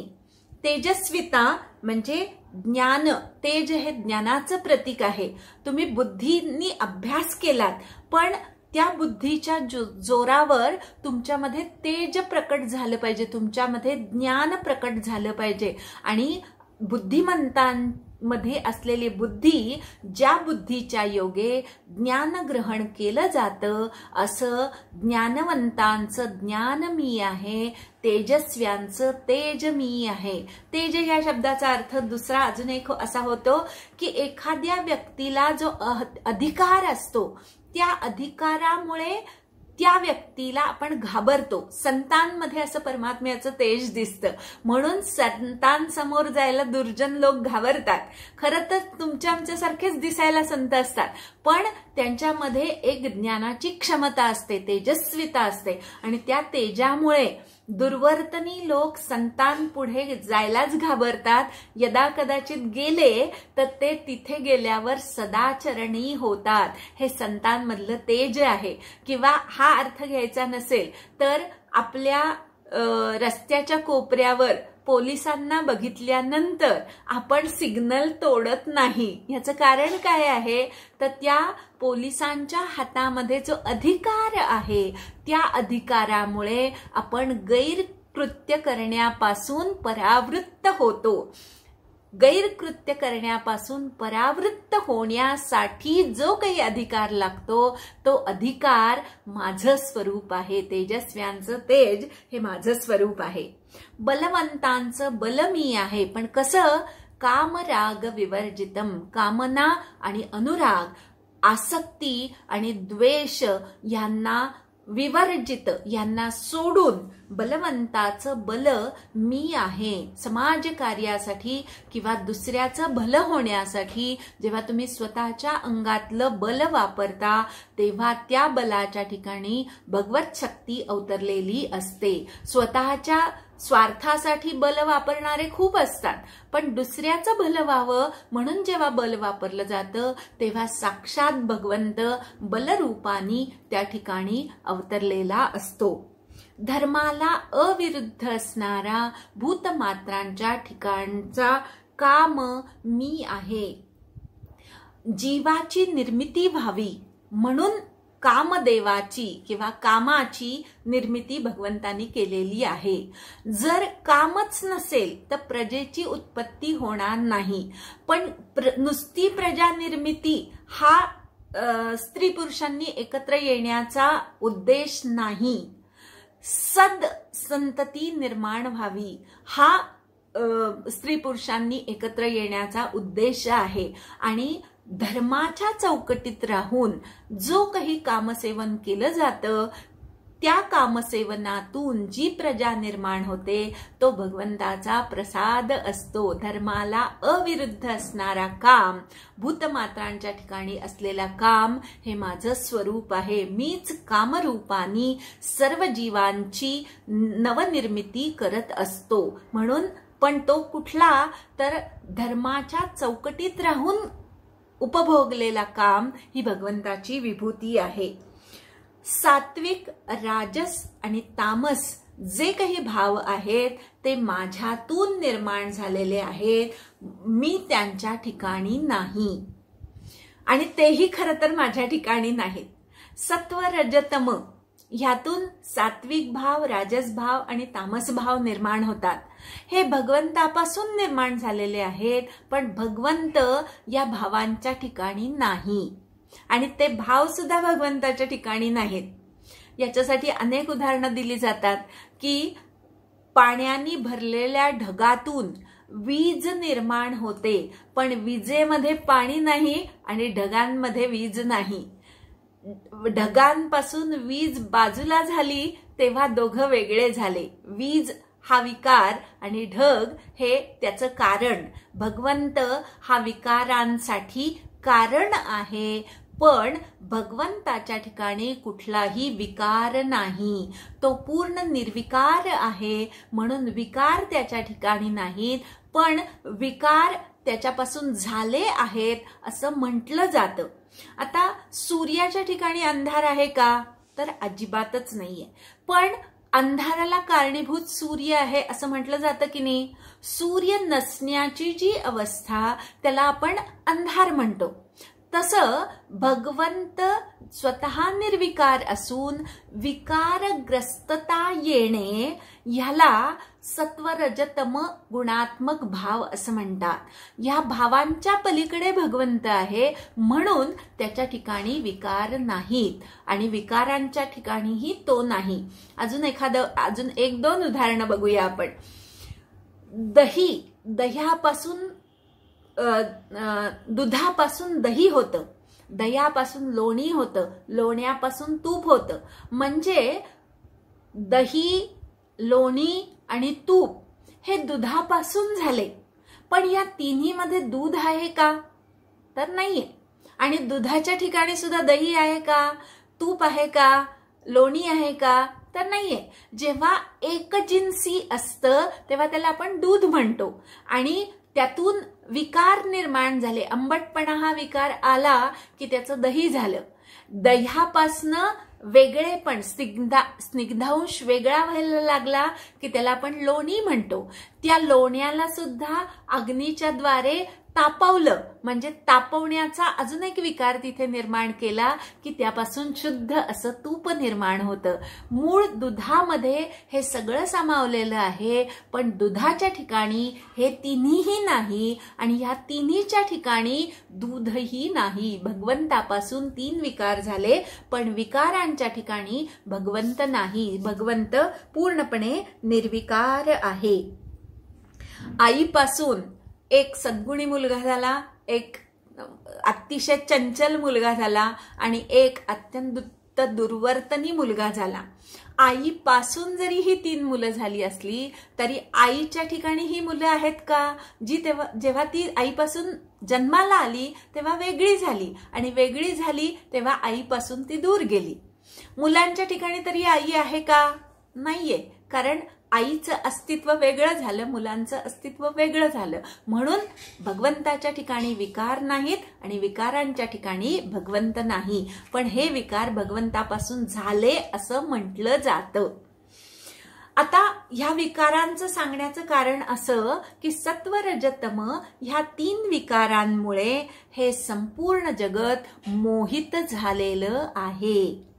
तेजस्विता म्हणजे ज्ञान. तेज हे ज्ञानाचं प्रतीक आहे. तुम्ही बुद्धीनी अभ्यास केलात पण त्या बुद्धीच्या जोरावर तुमच्यामध्ये तेज प्रकट झालं पाहिजे, तुमच्यामध्ये ज्ञान प्रकट झालं पाहिजे. आणि बुद्धिमंतांनी मध्ये असलेली बुद्धी, ज्या बुद्धीच्या योगे ज्ञान ग्रहण केलं जातं, असं ज्ञानवंतांचं ज्ञान मी आहे, तेजस्व्यांचं तेज मी आहे. तेज या शब्दाचा अर्थ दुसरा अजून एक असा होतो की एखाद्या व्यक्तीला जो अधिकार असतो, त्या अधिकारामुळे त्या व्यक्तीला आपण घाबरतो. संतांमध्ये असं परमात्म्याचं तेज दिसतं, म्हणून संतांसमोर जायला दुर्जन लोक घाबरतात. खरं तर तुमच्या आमच्यासारखेच दिसायला संत असतात, पण त्यांच्यामध्ये एक ज्ञानाची क्षमता असते, तेजस्विता असते, आणि त्या तेजामुळे दुर्वर्तनी लोक संतांपुढे जायलाच घाबरतात. यदा कदाचित गेले तर ते तिथे गेल्यावर सदाचरणी होतात. हे संतांमधलं तेज आहे. किंवा हा अर्थ घ्यायचा नसेल तर आपल्या रस्त्याच्या कोपऱ्यावर पोलिसांना बघितल्यानंतर आपण सिग्नल तोडत नाही. याचं कारण काय आहे तर त्या पोलिसांच्या हातामध्ये जो अधिकार आहे, त्या अधिकारामुळे आपण गैरकृत्य करण्यापासून परावृत्त होतो. गैरकृत्य करण्यापासून परावृत्त होण्यासाठी जो काही अधिकार लागतो, तो अधिकार माझं स्वरूप आहे. तेजस्व्यांचं तेज हे माझं स्वरूप आहे. बलवंतांचं बल मी आहे. पण कसं? कामराग विवर्जितम. कामना आणि अनुराग, आसक्ती आणि द्वेष यांना विवर्जित, यांना सोडून बलवंताचं बल मी आहे. समाज कार्यासाठी किंवा दुसऱ्याचं भलं होण्यासाठी जेव्हा तुम्ही स्वतःच्या अंगातलं बल वापरता, तेव्हा त्या बलाच्या ठिकाणी भगवत शक्ती अवतरलेली असते. स्वतःच्या स्वार्थासाठी बल वापरणारे खूप असतात, पण दुसऱ्याचं भलं व्हावं म्हणून जेव्हा बल वापरलं जातं, तेव्हा साक्षात भगवंत बलरूपानी त्या ठिकाणी अवतरलेला असतो. धर्माला अविरुद्ध असणारा भूतमात्रांच्या ठिकाणचा काम मी आहे. जीवाची निर्मिती व्हावी म्हणून कामदेवाची किंवा कामाची निर्मिती भगवंतांनी केलेली आहे. जर कामच नसेल तर प्रजेची उत्पत्ती होणार नाही. पण नुसती प्रजा निर्मिती हा स्त्री पुरुषांनी एकत्र येण्याचा उद्देश नाही. सद संतती निर्माण व्हावी हा स्त्री पुरुषांनी एकत्र येण्याचा उद्देश आहे. आणि धर्माच्या चौकटीत राहून जो काही कामसेवन केलं जातं, त्या कामसेवनातून जी प्रजा निर्माण होते, तो भगवंताचा प्रसाद असतो. धर्माला अविरुद्ध असणारा काम, भूतमात्रांच्या ठिकाणी असलेला काम हे माझं स्वरूप आहे. मीच कामरूपानी सर्व जीवांची नवनिर्मिती करत असतो. म्हणून पण तो कुठला तर धर्माच्या चौकटीत राहून उपभोगलेला काम ही भगवंताची विभूती आहे. सात्विक, राजस आणि तामस जे काही भाव आहेत ते माझ्यातून निर्माण झालेले आहेत. मी त्यांच्या ठिकाणी नाही आणि तेही खरं तर माझ्या ठिकाणी नाहीत. सत्व, रजतम ह्यातून सात्विक भाव, राजस भाव आणि तामस भाव निर्माण होतात. हे भगवंतापासून निर्माण झालेले आहेत, पण भगवंत या भावांच्या ठिकाणी नाही आणि ते भाव सुद्धा भगवंताच्या ठिकाणी नाहीत. याच्यासाठी अनेक उदाहरणं दिली जातात की पाण्याने भरलेल्या ढगातून वीज निर्माण होते, पण विजेमध्ये पाणी नाही आणि ढगांमध्ये वीज नाही. ढगांपासून वीज बाजूला झाली तेव्हा दोघं वेगळे झाले. वीज हा विकार आणि ढग हे त्याचं कारण. भगवंत हा विकारांसाठी कारण आहे, पण भगवंताच्या ठिकाणी कुठलाही विकार नाही. तो पूर्ण निर्विकार आहे, म्हणून विकार त्याच्या ठिकाणी नाहीत, पण विकार त्याच्यापासून झाले आहेत असं म्हटलं जातं. आता सूर्याच्या ठिकाणी अंधार आहे का तर अजिबातच नाहीये, पण अंधाराला कारणीभूत सूर्य आहे असं म्हटलं जातं की नाही. सूर्य नसण्याची जी अवस्था त्याला आपण अंधार म्हणतो. तसं भगवंत स्वतः निर्विकार असून विकारग्रस्तता येणे ह्याला सत्वरजतम गुणात्मक भाव असं म्हणतात. या भावांच्या पलीकडे भगवंत आहे म्हणून त्याच्या ठिकाणी विकार नाहीत आणि विकारांच्या ठिकाणीही तो नाही. अजून एक दोन उदाहरणं बघूया आपण. दह्यापासून दुधापासून दही होतं, दह्यापासून लोणी होतं, लोण्यापासून तूप होतं. म्हणजे दही, लोणी आणि तूप हे दुधापासून झाले. पण या तिन्हीमध्ये दूध आहे का? तर नाहीये. आणि दुधाच्या ठिकाणी सुद्धा दही आहे का? तूप आहे का? लोणी आहे का? तर नाहीये. जेव्हा एकजिन्सी असतं तेव्हा त्याला आपण दूध म्हणतो आणि त्यातून विकार निर्माण झाले, आंबटपणा हा विकार आला की त्याचं दही झालं. दह्यापासनं वेगळेपण, स्निग्धांश वेगळा व्हायला लागला की त्याला आपण लोणी म्हणतो. त्या लोण्याला सुद्धा अग्नीच्या द्वारे तापवलं म्हणजे तापवण्याचा अजून एक विकार तिथे निर्माण केला की त्यापासून शुद्ध असं तूप निर्माण होतं. मूळ दुधामध्ये हे सगळं सामावलेलं आहे, पण दुधाच्या ठिकाणी हे तिन्हीही नाही आणि ह्या तिन्हीच्या ठिकाणी दूधही नाही. भगवंतापासून तीन विकार झाले पण विकारांच्या ठिकाणी भगवंत नाही. भगवंत पूर्णपणे निर्विकार आहे. आईपासून एक सद्गुणी मुलगा झाला, एक अतिशय चंचल मुलगा झाला आणि एक अत्यंत दुर्वर्तनी मुलगा झाला. आईपासून जरी ही तीन मुलं झाली असली तरी आईच्या ठिकाणी ही मुलं आहेत का? जी जेव्हा ती आईपासून जन्माला आली तेव्हा वेगळी झाली आणि वेगळी झाली तेव्हा आईपासून ती दूर गेली. मुलांच्या ठिकाणी तरी आई आहे का? नाहीये. कारण आईचं अस्तित्व वेगळं झालं, मुलांचं अस्तित्व वेगळं झालं. म्हणून भगवंताच्या ठिकाणी विकार नाहीत आणि विकारांच्या ठिकाणी भगवंत नाही. पण हे विकार भगवंतापासून झाले असं म्हटलं जातं. आता ह्या विकारांचं सांगण्याचं कारण असं की सत्व रजतम ह्या तीन विकारांमुळे हे संपूर्ण जगत मोहित झालेलं आहे.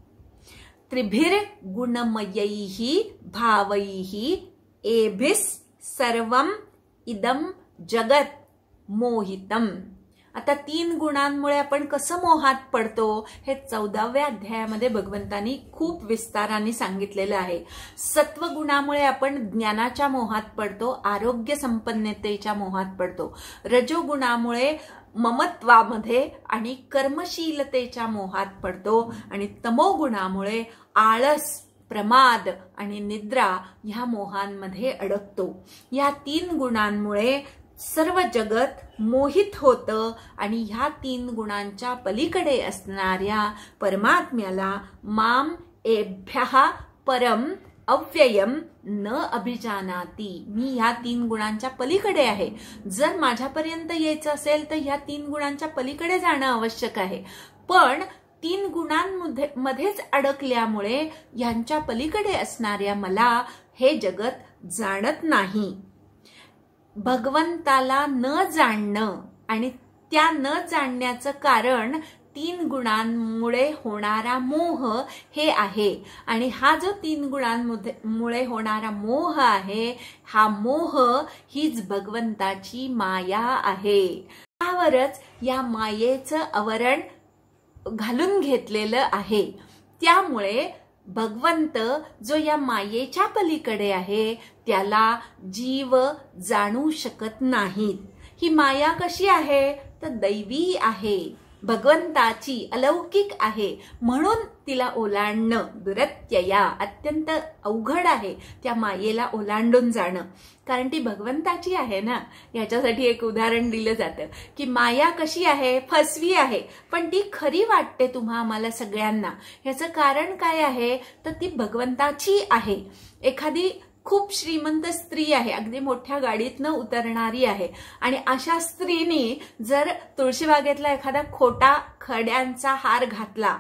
त्रिभिर गुणमयैः भावैः एभिः सर्वम इदम जगत मोहितम. आता तीन गुणांमुळे आपण कसं मोहात पडतो हे 14व्या अध्यायामध्ये भगवंतांनी खूप विस्ताराने सांगितलेलं आहे. सत्व गुणामुळे आपण ज्ञानाच्या मोहात पडतो, आरोग्य संपन्नतेच्या मोहात पडतो. रजोगुणामुळे ममत्वामध्ये आणि कर्मशीलतेच्या मोहात पडतो आणि तमोगुणामुळे आळस, प्रमाद आणि निद्रा ह्या मोहांमध्ये अडकतो. या तीन गुणांमुळे सर्व जगत मोहित होतं आणि ह्या तीन गुणांच्या पलीकडे असणाऱ्या परमात्म्याला माम एभ्यः परम अव्ययम न अभिजानाती. मी ह्या तीन गुणांच्या पलीकडे आहे. जर माझ्यापर्यंत यायचं असेल तर ह्या तीन गुणांच्या पलीकडे जाणं आवश्यक आहे. पण तीन गुणांमध्येच अडकल्यामुळे यांच्या पलीकडे असणाऱ्या मला हे जगत जाणत नाही. भगवंताला न जाणणं आणि त्या न जाणण्याचं कारण तीन गुणांमुळे होणारा मोह हे आहे. आणि हा जो तीन गुणांमुळे होणारा मोह आहे, हा मोह हीच भगवंताची माया आहे. त्यावरच या मायेचं आवरण घालून घेतलेलं आहे. त्यामुळे भगवंत जो या मायेच्या पलीकडे आहे त्याला जीव जाणू शकत नाहीत. ही माया कशी आहे तर दैवी आहे, भगवंताची अलौकिक आहे. म्हणून तिला ओलांडणं दुरत्यया अत्यंत अवघड आहे. त्या मायेला ओलांडून जाणं, कारण ती भगवंताची आहे ना. याच्यासाठी एक उदाहरण दिलं जातं की माया कशी आहे, फसवी आहे, पण ती खरी वाटते तुम्हा आम्हाला सगळ्यांना. याचं कारण काय आहे तर ती भगवंताची आहे. एखादी खूप श्रीमंत स्त्री आहे, अगदी मोठ्या गाडीतनं उतरणारी आहे आणि अशा स्त्रीने जर तुळशीबागेतला एखादा खोटा खड्यांचा हार घातला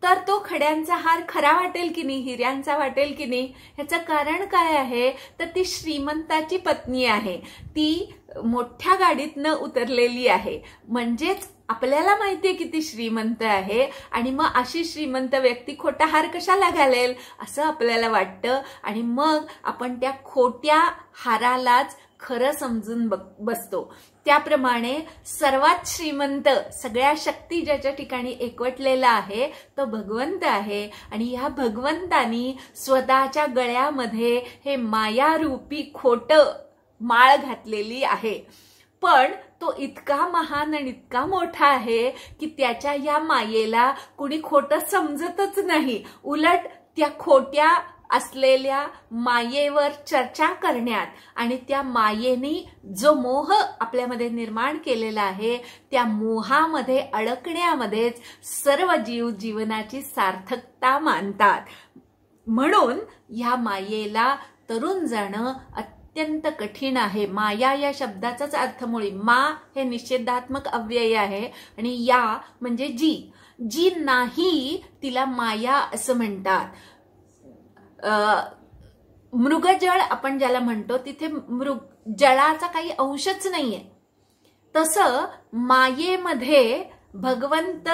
तर तो खड्यांचा हार खरा वाटेल की नाही, हिऱ्यांचा वाटेल की नाही. ह्याचं कारण काय आहे तर ती श्रीमंताची पत्नी आहे, ती मोठ्या गाडीतनं उतरलेली आहे. म्हणजेच आपल्याला माहितीये किती श्रीमंत आहे आणि मग अशी श्रीमंत व्यक्ती खोटा हार कशाला घालेल असं आपल्याला वाटतं आणि मग आपण त्या खोट्या हारालाच खरं समजून बसतो. त्याप्रमाणे सर्वात श्रीमंत सगळ्या शक्ती ज्याच्या ठिकाणी एकवटलेला आहे तो भगवंत आहे आणि ह्या भगवंतानी स्वतःच्या गळ्यामध्ये हे मायारूपी खोटं माळ घातलेली आहे. पण तो इतका महान आणि इतका मोठा आहे की त्याच्या या मायेला कुणी खोटं समजतच नाही. उलट त्या खोट्या असलेल्या मायेवर चर्चा करण्यात आणि त्या मायेने जो मोह आपल्यामध्ये निर्माण केलेला आहे त्या मोहामध्ये अडकण्यामध्येच सर्व जीव जीवनाची सार्थकता मानतात. म्हणून ह्या मायेला तरुण जाणं अत्यंत कठीण आहे. माया या शब्दाचाच अर्थ मुळी मा हे निषेधात्मक अव्यय आहे आणि या म्हणजे जी नाही तिला माया असं म्हणतात. मृगजळ आपण ज्याला म्हणतो तिथे जळाचा काही अंशच नाहीये. तसं मायेमध्ये भगवंत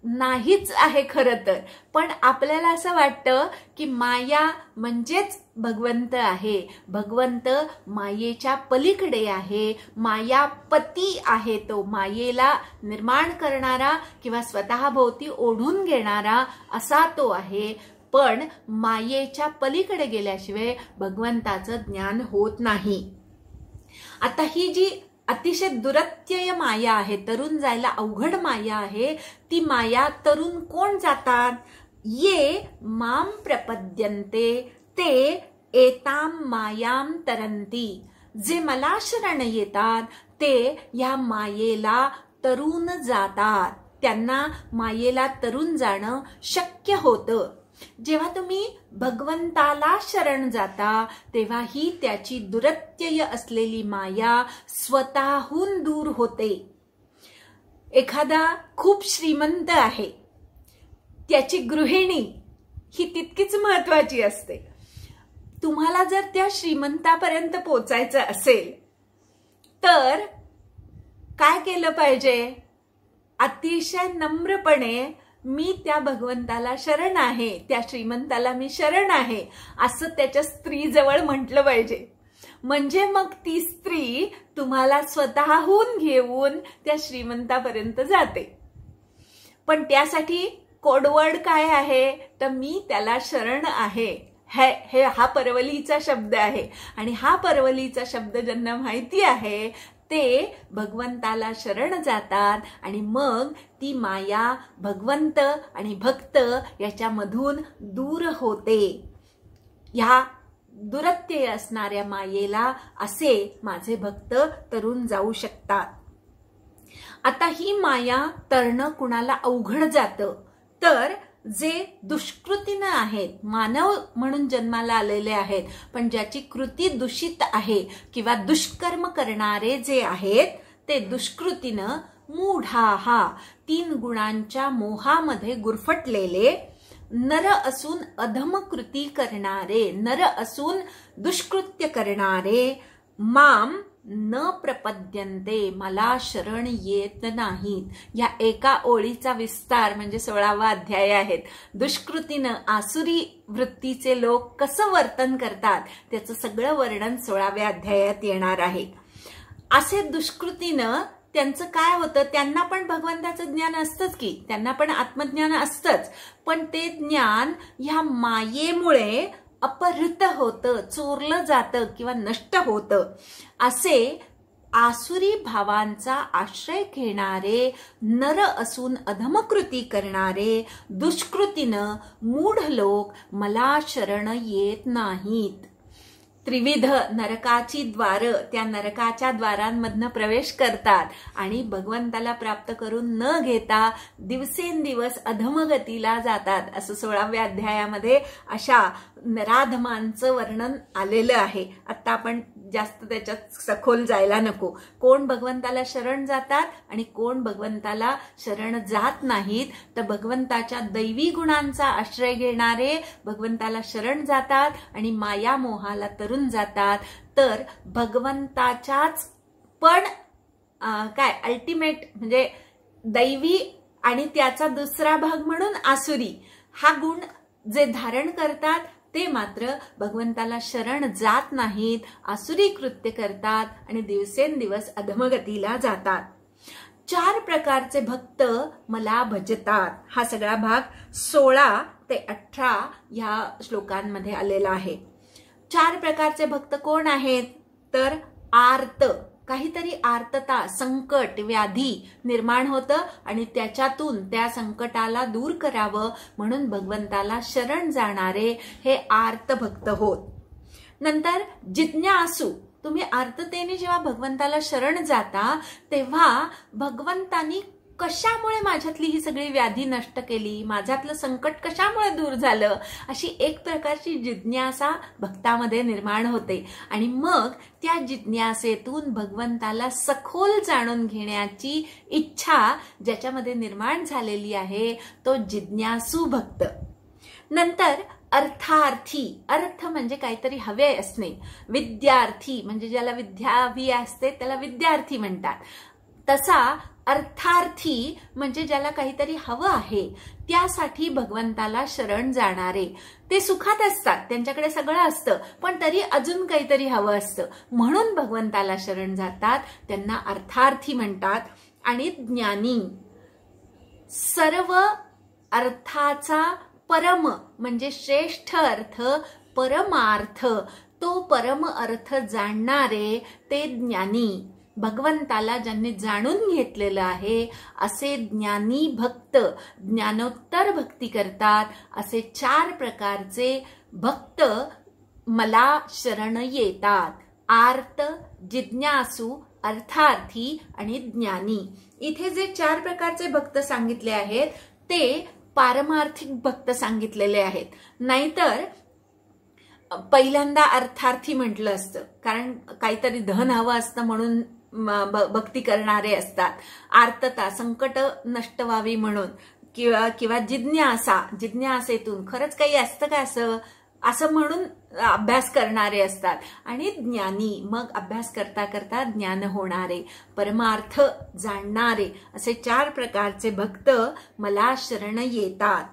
नाहीच आहे खरं तर, पण आपल्याला असं वाटतं की माया म्हणजेच भगवंत आहे. भगवंत मायेच्या पलीकडे आहे. मायापती आहे तो, मायेला निर्माण करणारा किंवा स्वतःभोवती ओढून घेणारा असा तो आहे. पण मायेच्या पलीकडे गेल्याशिवाय भगवंताचं ज्ञान होत नाही. आता ही जी अतिशय दुरत्यय माया आहे, तरुण जायला अवघड माया आहे, ती माया तरुण कोण जातात? ये माम प्रपद्यन्ते ते एताम मायाम तरंती. जे मला शरण येतात ते या मायेला तरुण जातात. त्यांना मायेला तरुण जाणं शक्य होतं. जेव्हा तुम्ही भगवंताला शरण जाता तेव्हा ही त्याची दुरत्यय असलेली माया स्वतःहून दूर होते. एखादा खूप श्रीमंत आहे, त्याची गृहिणी ही तितकीच महत्वाची असते. तुम्हाला जर त्या श्रीमंतापर्यंत पोचायचं असेल तर काय केलं पाहिजे? अतिशय नम्रपणे मी त्या भगवंताला शरण आहे, त्या श्रीमंताला मी शरण आहे असं त्याच्या स्त्रीजवळ म्हटलं पाहिजे. म्हणजे मग ती स्त्री तुम्हाला स्वतःहून घेऊन त्या श्रीमंतापर्यंत जाते. पण त्यासाठी कोडवर्ड काय आहे तर मी त्याला शरण आहे. हा परवलीचा शब्द आहे आणि हा परवलीचा शब्द ज्यांना माहिती आहे ते भगवंताला शरण जातात आणि मग ती माया भगवंत आणि भक्त याच्यामधून दूर होते. ह्या दुरत्यय असणाऱ्या मायेला असे माझे भक्त तरुण जाऊ शकतात. आता ही माया तरणं कुणाला अवघड जातं तर जे दुष्कृतीनं आहेत, मानव म्हणून जन्माला आलेले आहेत पण ज्याची कृती दूषित आहे किंवा दुष्कर्म करणारे जे आहेत ते दुष्कृतीनं मूढाहा 3 गुणांच्या मोहामध्ये गुरफटलेले, नर असून अधमकृती करणारे, नर असून दुष्कृत्य करणारे, माम न प्रपद्यन्ते मला शरण येत नाहीत. या एका ओळीचा विस्तार म्हणजे 16वा अध्याय आहेत. दुष्कृतीनं आसुरी वृत्तीचे लोक कसं वर्तन करतात त्याचं सगळं वर्णन 16व्या अध्यायात येणार आहे. असे दुष्कृतीनं त्यांचं काय होतं? त्यांना पण भगवंताचं ज्ञान असतंच की, त्यांना पण आत्मज्ञान असतंच, पण ते ज्ञान ह्या मायेमुळे अपहृत होतं, चोरलं जातं किंवा नष्ट होतं. असे आसुरी भावांचा आश्रय घेणारे, नर असून अधमकृती करणारे, दुष्कृतीनं मूढ लोक मला शरण येत नाहीत. त्रिविध नरकाची द्वार, त्या नरकाच्या द्वारांमधनं प्रवेश करतात आणि भगवंताला प्राप्त करून न घेता दिवसेंदिवस अधमगतीला जातात. असं 16व्या अध्यायामध्ये अशा नराधमांचं वर्णन आलेलं आहे. आता आपण जास्त त्याच्यात सखोल जायला नको. कोण भगवंताला शरण जातात आणि कोण भगवंताला शरण जात नाहीत तर भगवंताच्या दैवी गुणांचा आश्रय घेणारे भगवंताला शरण जातात आणि माया मोहाला तरुण जातात. तर भगवंताच्याच पण काय अल्टिमेट म्हणजे दैवी आणि त्याचा दुसरा भाग म्हणून आसुरी हा गुण जे धारण करतात ते मात्र भगवंताला शरण जात नाहीत, आसुरी कृत्य करतात आणि दिवसेंदिवस अधमगतीला जातात. 4 प्रकारचे भक्त मला भजतात. हा सगळा भाग 16 ते 18 ह्या श्लोकांमध्ये आलेला आहे. 4 प्रकारचे भक्त कोण आहेत? तर आर्त, काहीतरी आर्तता, संकट, व्याधी निर्माण होतं आणि त्याच्यातून त्या संकटाला दूर करावं म्हणून भगवंताला शरण जाणारे हे आर्त भक्त होत. नंतर जिज्ञासू, तुम्ही आर्ततेने जेव्हा भगवंताला शरण जाता तेव्हा भगवंतानी कशामुळे माझ्यातली ही सगळी व्याधी नष्ट केली, माझ्यातलं संकट कशामुळे दूर झालं, अशी एक प्रकारची जिज्ञासा भक्तामध्ये निर्माण होते आणि मग त्या जिज्ञासेतून भगवंताला सखोल जाणून घेण्याची इच्छा ज्याच्यामध्ये निर्माण झालेली आहे तो जिज्ञासू भक्त. नंतर अर्थार्थी, अर्थ म्हणजे काहीतरी हवे असणे, विद्यार्थी म्हणजे ज्याला विद्या हवी असते त्याला विद्यार्थी म्हणतात. तसा अर्थार्थी म्हणजे ज्याला काहीतरी हवं आहे त्यासाठी भगवंताला शरण जाणारे. ते सुखात असतात, त्यांच्याकडे सगळं असतं पण तरी अजून काहीतरी हवं असतं म्हणून भगवंताला शरण जातात, त्यांना अर्थार्थी म्हणतात. आणि ज्ञानी, सर्व अर्थाचा परम म्हणजे श्रेष्ठ अर्थ, परमार्थ, तो परम अर्थ जाणणारे ते ज्ञानी. भगवंताला ज्यांनी जाणून घेतलेलं आहे असे ज्ञानी भक्त, ज्ञानोत्तर भक्ती करतात. असे 4 प्रकारचे भक्त मला शरण येतात. आर्त, जिज्ञासू, अर्थार्थी आणि ज्ञानी. इथे जे 4 प्रकारचे भक्त सांगितले आहेत ते पारमार्थिक भक्त सांगितलेले आहेत. नाहीतर पहिल्यांदा अर्थार्थी म्हटलं असतं कारण काहीतरी धन हवं असतं म्हणून भक्ती करणारे असतात. आर्तता, संकट नष्ट व्हावी म्हणून, किंवा जिज्ञासा, जिज्ञासेतून खरंच काही असतं का असं म्हणून अभ्यास करणारे असतात. आणि ज्ञानी, मग अभ्यास करता करता ज्ञान होणारे, परमार्थ जाणणारे, असे 4 प्रकारचे भक्त मला शरण येतात.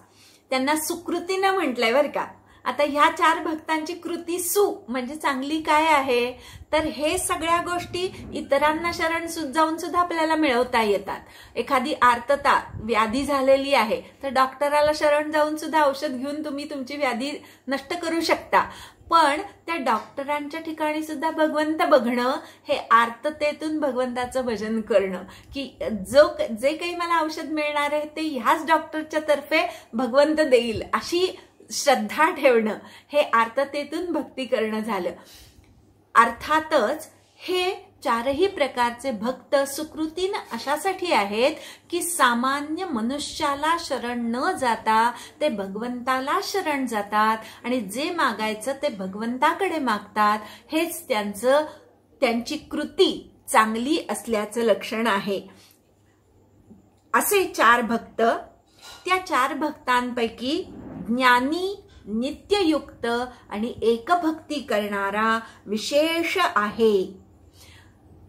त्यांना सुकृतीनं म्हटलंय बरं का. आता ह्या 4 भक्तांची कृती सु म्हणजे चांगली काय आहे तर हे सगळ्या गोष्टी इतरांना शरण जाऊन सुद्धा आपल्याला मिळवता येतात. एखादी आर्तता, व्याधी झालेली आहे तर डॉक्टराला शरण जाऊन सुद्धा औषध घेऊन तुम्ही तुमची व्याधी नष्ट करू शकता. पण त्या डॉक्टरांच्या ठिकाणी सुद्धा भगवंत बघणं हे आर्ततेतून भगवंताचं भजन करणं, की जे काही मला औषध मिळणार आहे ते ह्याच डॉक्टरच्या तर्फे भगवंत देईल अशी श्रद्धा ठेवणं हे आर्ततेतून भक्ती करणं झालं. अर्थातच हे 4ही प्रकारचे भक्त सुकृतीनं अशासाठी आहेत की सामान्य मनुष्याला शरण न जाता ते भगवंताला शरण जातात आणि जे मागायचं ते भगवंताकडे मागतात. हेच त्यांची कृती चांगली असल्याचं लक्षण आहे. असे 4 भक्त, त्या 4 भक्तांपैकी ज्ञानी, नित्ययुक्त आणि एकभक्ती करणारा विशेष आहे.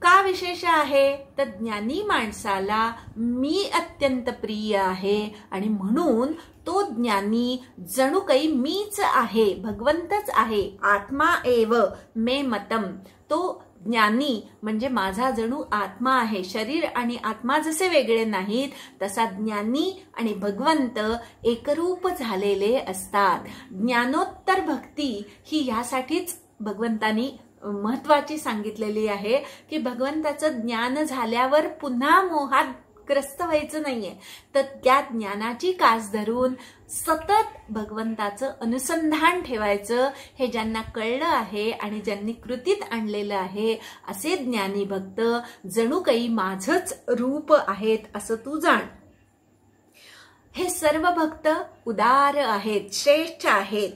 का विशेष आहे तर ज्ञानी माणसाला मी अत्यंत प्रिय आहे आणि म्हणून तो ज्ञानी जणू काही मीच आहे, भगवंतच आहे. आत्मा एव मे मतम, तो ज्ञानी म्हणजे माझा जणू आत्मा आहे. शरीर आणि आत्मा जसे वेगळे नाहीत तसा ज्ञानी आणि भगवंत एकरूप झालेले असतात. ज्ञानोत्तर भक्ती ही यासाठीच भगवंतानी महत्वाची सांगितलेली आहे की भगवंताचं ज्ञान झाल्यावर पुन्हा मोहात ग्रस्त व्हायचं नाहीये, तर त्या ज्ञानाची कास धरून सतत भगवंताचं अनुसंधान ठेवायचं. हे ज्यांना कळलं आहे आणि ज्यांनी कृतीत आणलेलं आहे असे ज्ञानी भक्त जणू काही माझंच रूप आहेत असं तू जाण. हे सर्व भक्त उदार आहेत, श्रेष्ठ आहेत,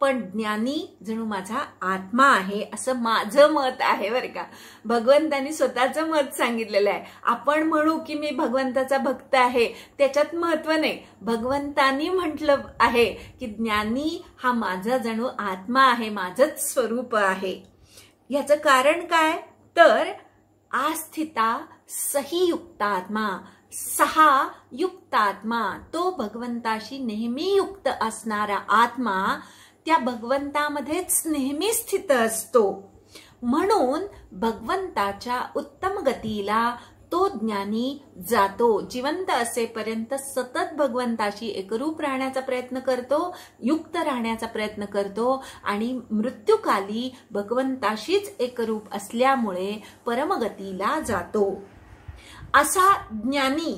पण ज्ञानी जणू माझा आत्मा आहे असं माझं मत आहे बरं का. भगवंतानी स्वतःचं मत सांगितलेलं आहे. आपण म्हणू की मी भगवंताचा भक्त आहे त्याच्यात महत्व नाही. भगवंतानी म्हटलं आहे की ज्ञानी हा माझा जणू आत्मा आहे, माझंच स्वरूप आहे. याचं कारण काय तर आस्थिता सही युक्तात्मा, 6 युक्तात्मा, तो भगवंताशी नेहमी युक्त असणारा आत्मा त्या भगवंतामध्येच नेहमी स्थित असतो. म्हणून भगवंताच्या उत्तम गतीला तो ज्ञानी जातो. जिवंत असेपर्यंत सतत भगवंताशी एकरूप राहण्याचा प्रयत्न करतो, युक्त राहण्याचा प्रयत्न करतो आणि मृत्यूकाली भगवंताशीच एकरूप असल्यामुळे परमगतीला जातो. असा ज्ञानी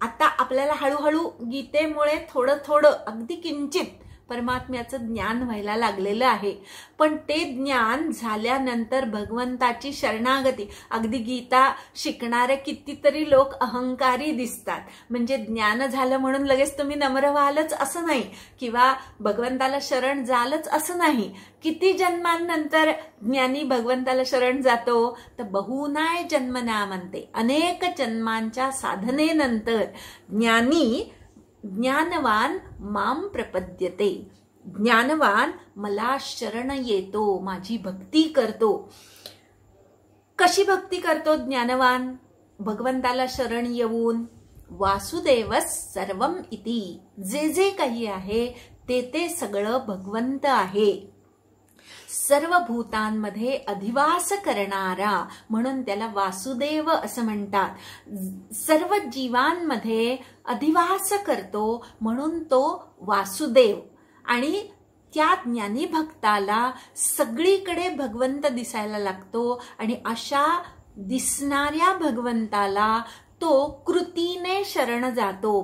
आता आपल्याला हळूहळू गीतेमुळे थोडं थोडं अगदी किंचित परमात्म्याचं ज्ञान व्हायला लागलेलं आहे. पण ते ज्ञान झाल्यानंतर भगवंताची शरणागती, अगदी गीता शिकणारे कितीतरी लोक अहंकारी दिसतात. म्हणजे ज्ञान झालं म्हणून लगेच तुम्ही नम्र व्हालच असं नाही, किंवा भगवंताला शरण जालच असं नाही. किती जन्मांनंतर ज्ञानी भगवंताला शरण जातो? तर बहुनाय जन्मना म्हणते, अनेक जन्मांच्या साधनेनंतर ज्ञानी ज्ञानवान माम प्रपद्यते, ज्ञानवान मला शरण येतो, माझी भक्ती करतो. कशी भक्ती करतो ज्ञानवान? भगवंताला शरण येऊन वासुदेवस सर्वम इति, जे जे काही आहे ते ते सगळं भगवंत आहे, सर्व भूतांमध्ये अधिवास करणारा, म्हणून त्याला वासुदेव असं म्हणतात. सर्व जीवांमध्ये अधिवास करतो म्हणून तो वासुदेव. आणि त्या ज्ञानी भक्ताला सगळीकडे भगवंत दिसायला लागतो आणि अशा दिसणाऱ्या भगवंताला तो कृतीने शरण जातो,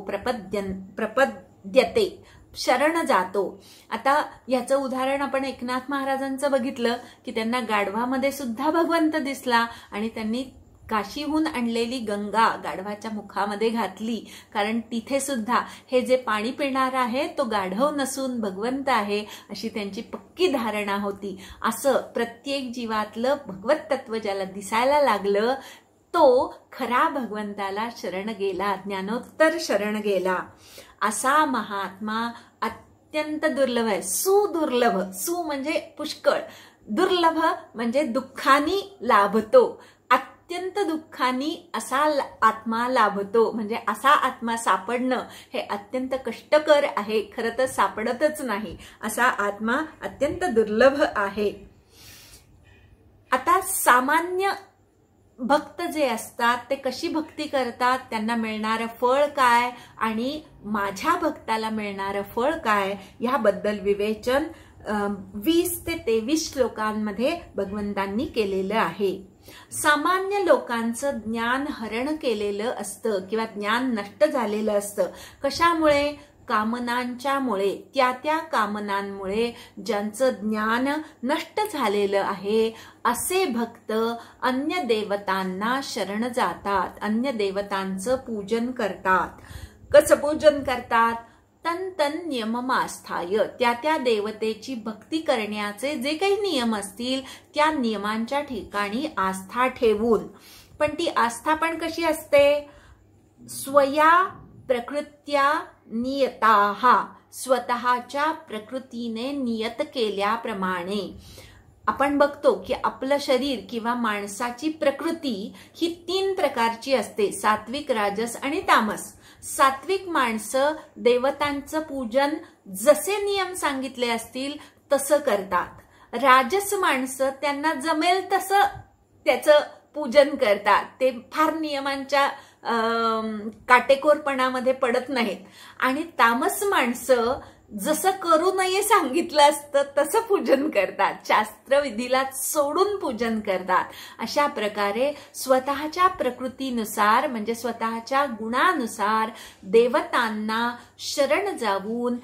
प्रपद्यते, शरण जातो. आता याचं उदाहरण आपण एकनाथ महाराजांचं बघितलं की त्यांना गाढवामध्ये सुद्धा भगवंत दिसला आणि त्यांनी काशीहून आणलेली गंगा गाढवाच्या मुखामध्ये घातली, कारण तिथे सुद्धा हे जे पाणी पिणार आहे तो गाढव नसून भगवंत आहे अशी त्यांची पक्की धारणा होती. असं प्रत्येक जीवातलं भगवत तत्व ज्याला दिसायला लागलं तो खरा भगवंताला शरण गेला, ज्ञानोत्तर शरण गेला. असा महात्मा अत्यंत दुर्लभ आहे. सुदुर्लभ, सु म्हणजे पुष्कळ, दुर्लभ म्हणजे दुःखानी लाभतो. अत्यंत दुःखानी असा आत्मा लाभतो. म्हणजे असा आत्मा सापडणं हे अत्यंत कष्टकर आहे, खरं तर सापडतच नाही. असा आत्मा अत्यंत दुर्लभ आहे. आता सामान्य भक्त जे असतात ते कशी भक्ती करतात, त्यांना मिळणारं फळ काय आणि माझ्या भक्ताला मिळणारं फळ काय याबद्दल विवेचन 20 ते 23 श्लोकांमध्ये भगवंतांनी केलेलं आहे. सामान्य लोकांचं ज्ञान हरण केलेलं असतं किंवा ज्ञान नष्ट झालेलं असतं. कशामुळे? कामनांच्यामुळे. त्या त्या कामनांमुळे ज्यांचं ज्ञान नष्ट झालेलं आहे असे भक्त अन्य देवतांना शरण जातात, अन्य देवतांचं पूजन करतात. कसं पूजन करतात? तन तन नियममास्थाय, त्या त्या देवतेची भक्ती करण्याचे जे काही नियम असतील त्या नियमांच्या ठिकाणी आस्था ठेवून. पण ती आस्था पण कशी असते? स्वया प्रकृत्या नियताः, स्वतःच्या प्रकृतीने नियत केल्याप्रमाणे. आपण बघतो की आपलं शरीर किंवा माणसाची प्रकृती ही 3 प्रकारची असते, सात्विक, राजस आणि तामस. सात्विक माणसं देवतांचं पूजन जसे नियम सांगितले असतील तसं करतात. राजस माणसं त्यांना जमेल तसं त्याचं पूजन करतात, ते फार नियमांच्या काटेकोरपणामध्ये पडत नाहीत. आणि तामस माणसं जसं करू नये सांगितलं असतं तसं पूजन करतात, शास्त्रविधीला सोडून पूजन करतात. अशा प्रकारे स्वतःच्या प्रकृतीनुसार म्हणजे स्वतःच्या गुणानुसार देवतांना शरण जाऊन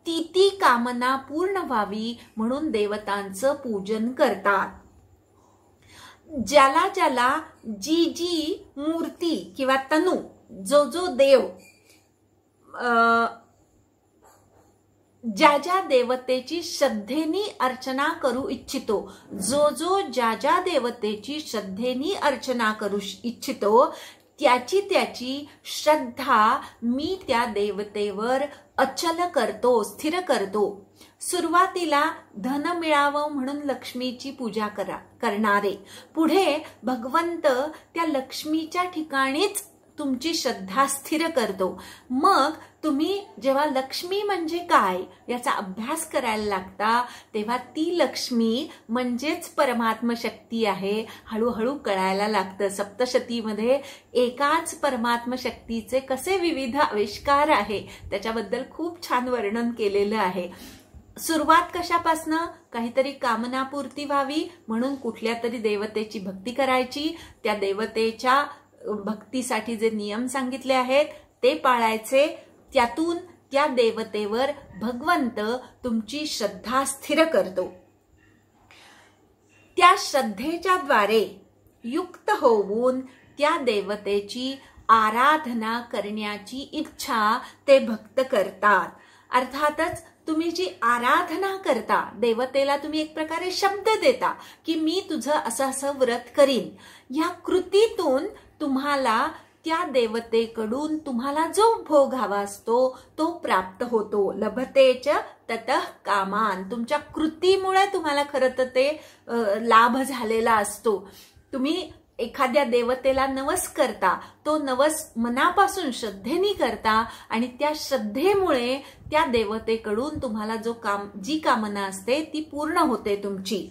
ती कामना पूर्ण व्हावी म्हणून देवतांचं पूजन करतात. ज्याला ज्याला जी जी मूर्ती किंवा तनू, जो जो देव ज्या ज्या देवतेची श्रद्धेनी अर्चना करू इच्छितो, जो जो ज्या ज्या देवतेची श्रद्धेनी अर्चना करू इच्छितो त्याची त्याची श्रद्धा मी त्या देवतेवर अचल करतो, स्थिर करतो. सुरुवातीला धन मिळावं म्हणून लक्ष्मीची पूजा करणारे पुढे भगवंत त्या लक्ष्मीच्या ठिकाणीच तुमची श्रद्धा स्थिर करतो. मग तुम्ही जेव्हा लक्ष्मी म्हणजे काय याचा अभ्यास करायला लागता तेव्हा ती लक्ष्मी म्हणजेच परमात्म शक्ती आहे हळूहळू कळायला लागतं. सप्तशतीमध्ये एकाच परमात्म शक्तीचे कसे विविध आविष्कार आहे त्याच्याबद्दल खूप छान वर्णन केलेलं आहे. सुरुवात कशापासनं? काहीतरी कामनापूर्ती व्हावी म्हणून कुठल्या तरी देवतेची भक्ती करायची. त्या देवतेच्या भक्तीसाठी जे नियम सांगितले आहेत ते पाळायचे. त्यातून त्या देवतेवर भगवंत तुमची श्रद्धा स्थिर करतो. त्या श्रद्धेच्या द्वारे युक्त होऊन त्या देवतेची आराधना करण्याची इच्छा ते भक्त करतात. अर्थातच तुम्ही जी आराधना करता देवतेला तुम्ही एक प्रकारे शब्द देता की मी तुझं असं असं व्रत करीन. या कृतीतून तुम्हाला त्या देवतेकडून तुम्हाला जो भोग हवा असतो तो प्राप्त होतो. लभतेच ततः कामान. तुमच्या कृतीमुळे तुम्हाला खरं तर ते लाभ झालेला असतो. तुम्ही एखाद्या देवतेला नवस करता तो नवस मनापासून श्रद्धेने करता आणि त्या श्रद्धेमुळे त्या देवतेकडून तुम्हाला जी कामना असते ती पूर्ण होते तुमची.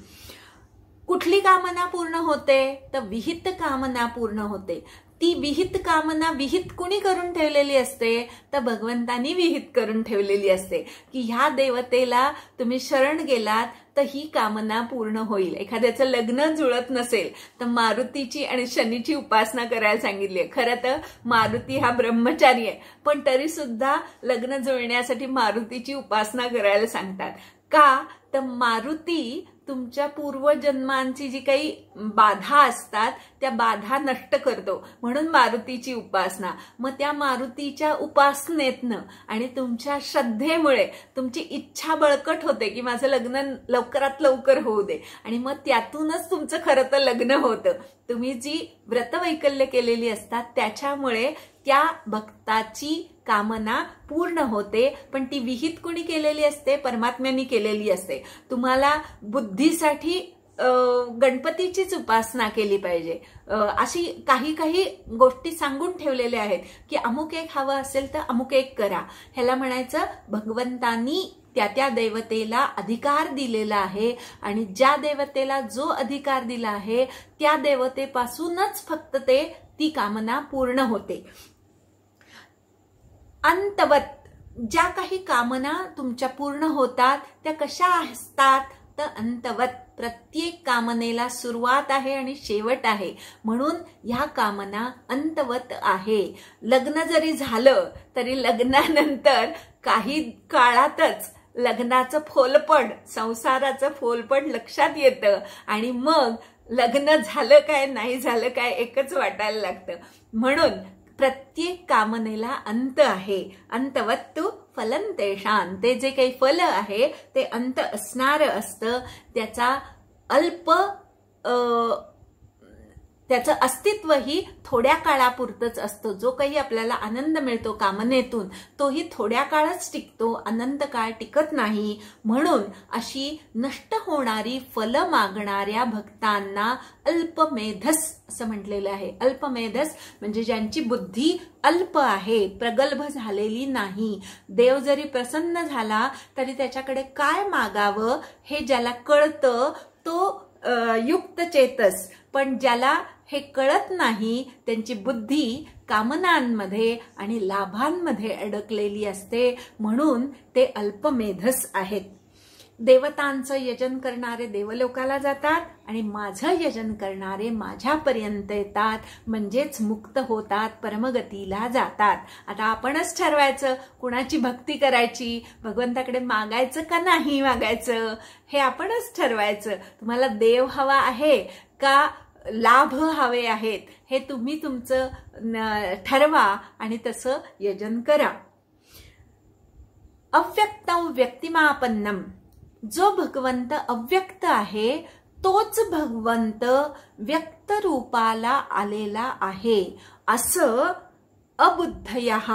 कुठली कामना पूर्ण होते? तर विहित कामना पूर्ण होते. ती विहित कामना विहित कुणी करून ठेवलेली असते? तर भगवंतानी विहित करून ठेवलेली असते की ह्या देवतेला तुम्ही शरण गेलात तर ही कामना पूर्ण होईल. एखाद्याचं लग्न जुळत नसेल तर मारुतीची आणि शनीची उपासना करायला सांगितली. खरं तर मारुती हा ब्रह्मचारी आहे पण तरी सुद्धा लग्न जुळण्यासाठी मारुतीची उपासना करायला सांगतात. का? तर मारुती तुमच्या पूर्वजन्मांची जी काही बाधा असतात त्या बाधा नष्ट करतो म्हणून मारुतीची उपासना. मग त्या मारुतीच्या उपासनेतनं आणि तुमच्या श्रद्धेमुळे तुमची इच्छा बळकट होते की माझं लग्न लवकरात लवकर होऊ दे आणि मग त्यातूनच तुमचं खरं तर लग्न होतं. तुम्ही जी व्रतवैकल्य केलेली असतात त्याच्यामुळे त्या भक्ताची कामना पूर्ण होते. पण ती विहित कुणी केलेली असते? परमात्म्याने केलेली असते. तुम्हाला बुद्धीसाठी गणपतीचीच उपासना केली पाहिजे अशी काही काही गोष्टी सांगून ठेवलेल्या आहेत की अमुक एक हवं असेल तर अमुक एक करा. ह्याला म्हणायचं भगवंतांनी त्या देवतेला अधिकार दिलेला आहे आणि ज्या देवतेला जो अधिकार दिला आहे त्या देवतेपासूनच फक्त ती कामना पूर्ण होते. अंतवत ज्या काही कामना तुमच्या पूर्ण होतात त्या कशा असतात? तर अंतवत. प्रत्येक कामनेला सुरुवात आहे आणि शेवट आहे म्हणून ह्या कामना अंतवत आहे. लग्न जरी झालं तरी लग्नानंतर काही काळातच लग्नाचं फोलपड संसाराचं फोलपड लक्षात येतं आणि मग लग्न झालं काय नाही झालं काय एकच वाटायला लागतं. म्हणून प्रत्येक कामनेला अंत आहे. अंतवत्तु फलं तेषां. ते जे काही फल आहे ते अंत असणार असतं. त्याचं अस्तित्वही थोड्या काळापुरतंच असतं. जो काही आपल्याला आनंद मिळतो कामनेतून तोही थोड्या काळच टिकतो, अनंत काळ टिकत नाही. म्हणून अशी नष्ट होणारी फल मागणाऱ्या भक्तांना अल्पमेधस असं म्हटलेलं आहे. अल्पमेधस म्हणजे ज्यांची बुद्धी अल्प आहे, प्रगल्भ झालेली नाही. देव जरी प्रसन्न झाला तरी त्याच्याकडे काय मागावं हे ज्याला कळतं तो युक्त चेतस. पण ज्याला हे कळत नाही त्यांची बुद्धी कामनांमध्ये आणि लाभांमध्ये अडकलेली असते म्हणून ते अल्पमेधस आहेत. देवतांचं यजन करणारे देवलोकाला जातात आणि माझं यजन करणारे माझ्यापर्यंत येतात म्हणजेच मुक्त होतात, परमगतीला जातात. आता आपणच ठरवायचं कुणाची भक्ती करायची, भगवंताकडे मागायचं का नाही मागायचं हे आपणच ठरवायचं. तुम्हाला देव हवा आहे का लाभ हवे आहेत हे तुम्ही तुमचं ठरवा आणि तसं यजन करा. अव्यक्तं व्यक्तिमापन्नम. जो भगवंत अव्यक्त आहे तोच भगवंत व्यक्त रूपाला आलेला आहे असं अबुद्धयः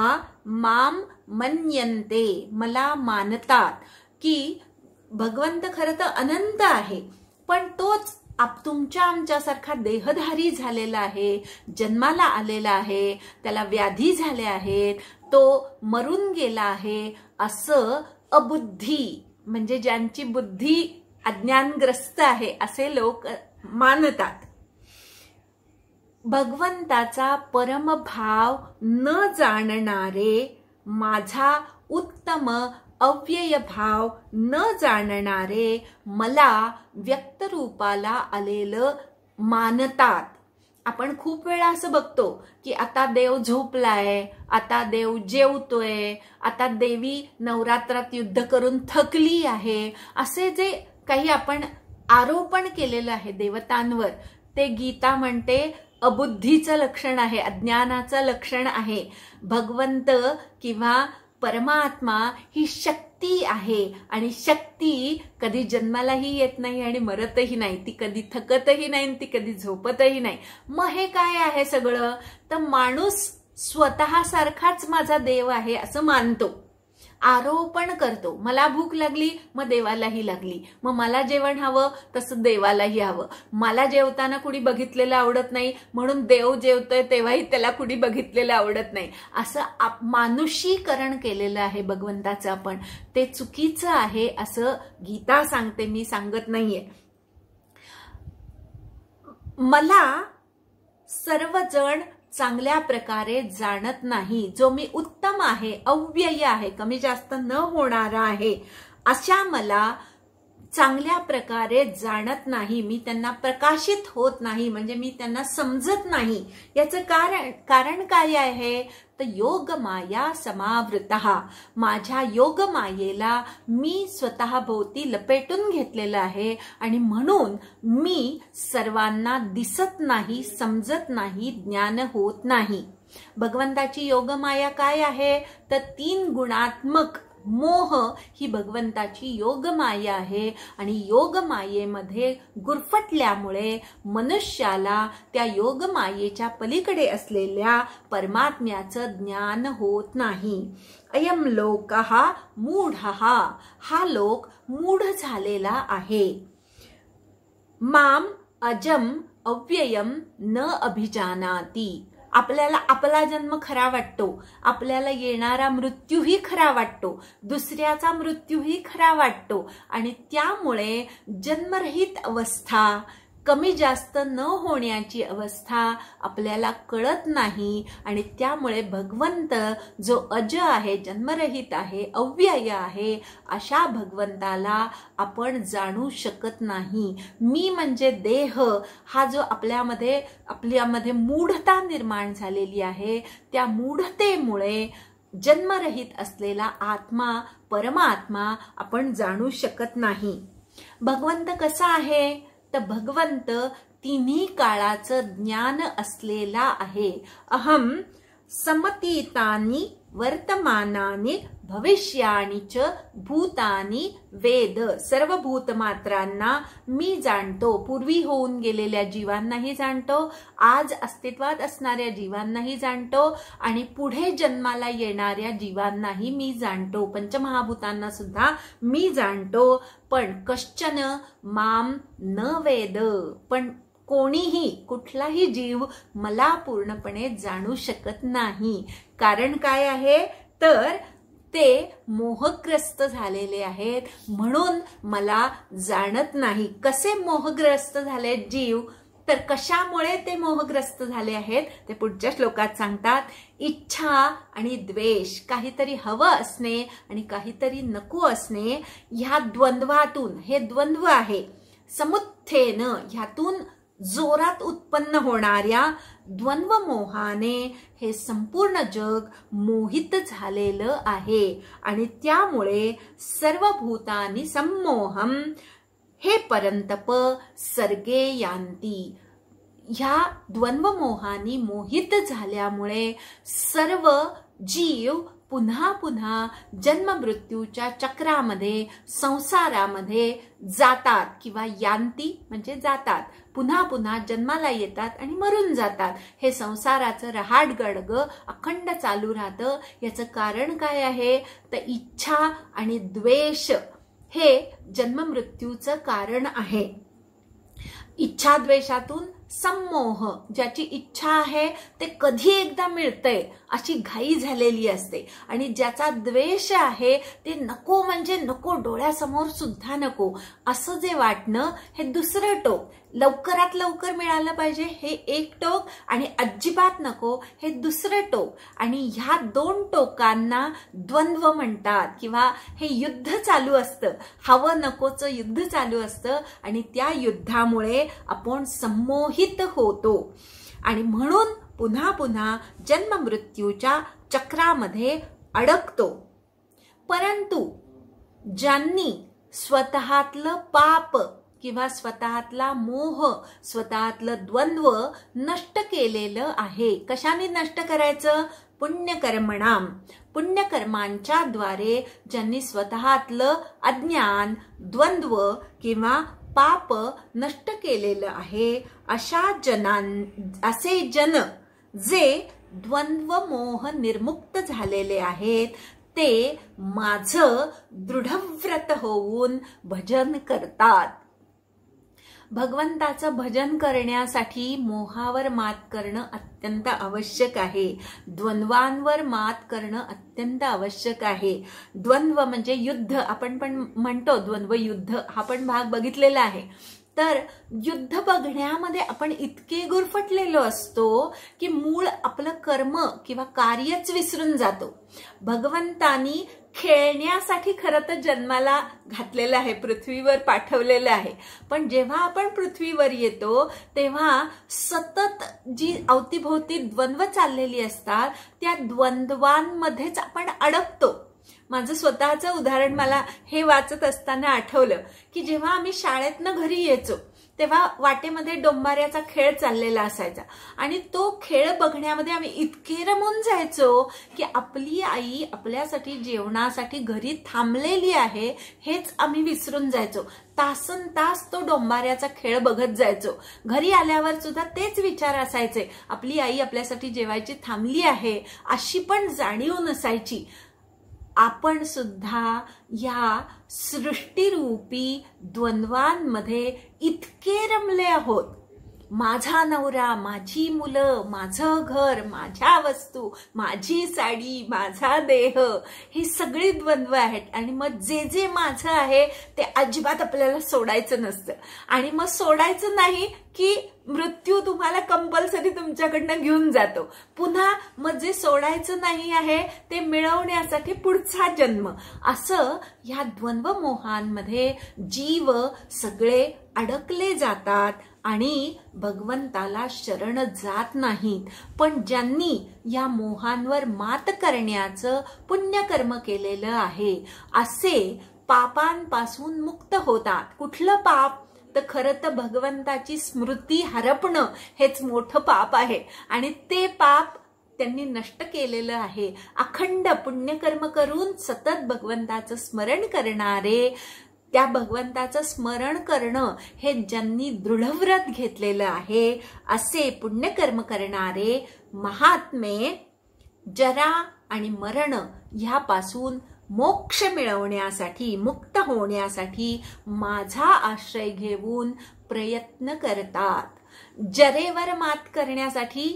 माम मन्यन्ते. मला मानतात की भगवंत खरं तर अनंत आहे पण तोच तुमच्या आमच्यासारखा देहधारी झालेला आहे, जन्माला आलेला आहे, त्याला व्याधी झाल्या आहेत, तो मरून गेला आहे, असं अबुद्धी म्हणजे ज्यांची बुद्धी अज्ञानग्रस्त आहे असे लोक मानतात. भगवंताचा परमभाव न जाणणारे, माझा उत्तम अव्यय भाव न जाणणारे मला व्यक्त रूपाला आलेलं मानतात. आपण खूप वेळा असं बघतो की आता देव झोपलाय, आता देव जेवतोय, आता देवी नवरात्रात युद्ध करून थकली आहे, असे जे काही आपण आरोपण केलेलं आहे देवतांवर, ते गीता म्हणते अबुद्धीचं लक्षण आहे, अज्ञानाचं लक्षण आहे. भगवंत किंवा परमात्मा ही शक्ती आहे आणि शक्ती कधी जन्मालाही येत नाही आणि मरतही नाही, ती कधी थकतही नाही, ती कधी झोपतही नाही. मग हे काय आहे सगळं? तर माणूस स्वतः सारखाच माझा देव आहे असं मानतो, आरोपण करतो. मला भूक लागली मग देवालाही लागली, मग मला जेवण हवं तसं देवालाही हवं. मला जेवताना कुणी बघितलेलं आवडत नाही म्हणून देव जेवतोय तेव्हाही त्याला कुणी बघितलेलं आवडत नाही, असं मानुषीकरण केलेलं आहे भगवंताचं. आपण ते चुकीचं आहे असं गीता सांगते, मी सांगत नाहीये. मला सर्वजण चांगल्या प्रकारे जाणत नाही. जो मी उत्तम आहे, अव्यय आहे, कमी जास्त न होणारा आहे, अशा मला चांगल्या प्रकारे जाणत नाही. मी त्यांना प्रकाशित होत नाही, म्हणजे मी त्यांना समजत नाही. याचं कारण काय आहे? तर योगमाया समावृतः, माझ्या योगमायेला मी स्वतः भोवती लपेटून घेतलेलं आहे आणि म्हणून मी सर्वांना दिसत नाही, समजत नाही, ज्ञान होत नाही. भगवंताची योगमाया काय आहे? तर 3 गुणात्मक मोह ही भगवंताची योगमाया आहे आणि योगमायेमध्ये गुरफटल्यामुळे मनुष्याला त्या योगमायेच्या पलीकडे असलेल्या परमात्म्याचं ज्ञान होत नाही. अयम लोकः मूढः, हा लोक मूढ झालेला आहे. माम अजम अव्ययम न अभिजानाति, आपल्याला आपला जन्म खरा वाटतो, आपल्याला येणारा मृत्यूही खरा वाटतो, दुसऱ्याचा मृत्यूही खरा वाटतो आणि त्यामुळे जन्मरहित अवस्था, कमी जास्त न होण्याची अवस्था आपल्याला कळत नाही आणि त्यामुळे भगवंत जो अज आहे, जन्मरहित आहे, अव्यय आहे, अशा भगवंताला आपण जाणू शकत नाही. मी म्हणजे देह हा जो आपल्यामध्ये मूढता निर्माण झालेली आहे, त्या मूढतेमुळे जन्मरहित असलेला आत्मा, परमात्मा आपण जाणू शकत नाही. भगवंत कसा आहे? तर भगवंत तिन्ही काळाचं ज्ञान असलेला आहे. अहम समतीतानि वर्तमानानि भविष्यानि च भूतानि वेद, सर्व भूतमात्रांना मी जाणतो, पूर्वी होऊन गेलेल्या जीवांनाही जाणतो, आज अस्तित्वात असणाऱ्या जीवांनाही जाणतो आणि पुढे जन्माला येणाऱ्या जीवांनाही मी जाणतो, पंचमहाभूतांना सुद्धा मी जाणतो. पण कश्चन माम न वेद, पण कोणीही, कुठलाही जीव मला पूर्णपणे जाणू शकत नाही. कारण काय आहे? तर ते मोहग्रस्त झालेले आहेत म्हणून मला जाणत नाही. कसे मोहग्रस्त झालेत जीव? तर कशामुळे ते मोहग्रस्त झाले आहेत ते पुढच्या श्लोकात सांगतात. इच्छा आणि द्वेष, काहीतरी हवं असणे आणि काहीतरी नको असणे, ह्या द्वंद्वातून, हे द्वंद्व आहे, समुत्थेन, ह्यातून जोरात उत्पन्न होणाऱ्या द्वंद्व मोहाने हे संपूर्ण जग मोहित झालेलं आहे आणि त्यामुळे सर्व भूतानि सम्मोहम हे परंतप सर्गे यांती. ह्या द्वंद्व मोहानी मोहित झाल्यामुळे सर्व जीव पुन्हा पुन्हा जन्म मृत्यूच्या चक्रामध्ये, संसारामध्ये जातात किंवा यांती म्हणजे जातात, पुन्हा पुन्हा जन्माला येतात आणि मरून जातात. हे संसाराचं रहाटगडग अखंड चालू राहतं. याचं कारण काय आहे? तर इच्छा आणि द्वेष हे जन्म मृत्यूचं कारण आहे. इच्छाद्वेषातून संमोह, ज्याची इच्छा आहे ते कधी एकदा मिळतंय अशी घाई झालेली असते, आणि ज्याचा द्वेष आहे ते नको म्हणजे नको, डोळ्यासमोर सुद्धा नको असं जे वाटणं, हे दुसरं टोक. लवकरात लवकर मिळालं पाहिजे हे एक टोक, आणि अजिबात नको हे दुसरं टोक. आणि ह्या दोन टोकांना द्वंद्व म्हणतात, किंवा हे युद्ध चालू असतं, हवं नकोचं युद्ध चालू असतं, आणि त्या युद्धामुळे आपण संमोहित होतो, आणि म्हणून पुन्हा पुन्हा जन्म मृत्यूच्या चक्रामध्ये अडकतो. परंतु ज्यांनी स्वतःतलं पाप किंवा स्वतःतला मोह, स्वतःतलं द्वंद्व नष्ट केलेलं आहे. कशाने नष्ट करायचं? पुण्यकर्मणाम. पुण्यकर्मांच्या द्वारे ज्यांनी स्वतःतलं अज्ञान, द्वंद्व किंवा पाप नष्ट केलेलं आहे, असे जन जे द्वंद्व मोह निर्मुक्त झालेले आहेत, ते माझं दृढव्रत होऊन भजन करतात. भगवंताचं भजन करण्यासाठी मोहावर मात करणं अत्यंत आवश्यक आहे. द्वंद्वांवर मात करणं अत्यंत आवश्यक आहे. द्वंद्व म्हणजे युद्ध, आपण पण म्हणतो द्वंद्व युद्ध, हा पण भाग बघितलेला आहे. तर युद्ध बघण्यामध्ये आपण इतके गुरफटलेलो असतो की मूळ आपलं कर्म किंवा कार्यच विसरून जातो. भगवंतानी खेळण्यासाठी खरं तर जन्माला घातलेलं आहे, पृथ्वीवर पाठवलेलं आहे. पण जेव्हा आपण पृथ्वीवर येतो तेव्हा सतत जी अवतीभोवती द्वंद्व चाललेली असतात, त्या द्वंद्वांमध्येच आपण अडकतो. माझं स्वतःचं उदाहरण मला हे वाचत असताना आठवलं की जेव्हा आम्ही शाळेतनं घरी यायचो तेव्हा वाटेमध्ये डोंबाऱ्याचा खेळ चाललेला असायचा, आणि तो खेळ बघण्यामध्ये आम्ही इतके रमून जायचो की आपली आई आपल्यासाठी जेवणासाठी घरी थांबलेली आहे हेच आम्ही विसरून जायचो. तासन तास तो डोंबाऱ्याचा खेळ बघत जायचो. घरी आल्यावर सुद्धा तेच विचार असायचे, आपली आई आपल्यासाठी जेवायची थांबली आहे अशी पण जाणीव नसायची. आपण सुद्धा या सृष्टीरूपी द्वंद्वांमध्ये इतके रमले आहोत. माझा नवरा, माझी मुलं, माझं घर, माझ्या वस्तू, माझी साडी, माझा देह, ही सगळी द्वंद्व आहेत. आणि मग जे जे माझं आहे ते अजिबात आपल्याला सोडायचं नसतं, आणि मग सोडायचं नाही की मृत्यू तुम्हाला कंपल्सरी तुमच्याकडनं घेऊन जातो. पुन्हा मग जे सोडायचं नाही आहे ते मिळवण्यासाठी पुढचा जन्म. असं या द्वंद्व मोहांमध्ये जीव सगळे अडकले जातात आणि भगवंताला शरण जात नाहीत. पण ज्यांनी या मोहांवर मात करण्याचं पुण्यकर्म केलेलं आहे असे पापांपासून मुक्त होतात. कुठलं पाप? तर खरं तर भगवंताची स्मृती हरपणं हेच मोठं पाप आहे, आणि ते पाप त्यांनी नष्ट केलेलं आहे. अखंड पुण्यकर्म करून सतत भगवंताचं स्मरण करणारे, त्या भगवंताचं स्मरण करणं हे ज्यांनी दृढव्रत घेतलेलं आहे असे पुण्यकर्म करणारे महात्मे जरा आणि मरण ह्यापासून मोक्ष मिळवण्यासाठी, मुक्त होण्यासाठी माझा आश्रय घेऊन प्रयत्न करतात. जरेवर मात करण्यासाठी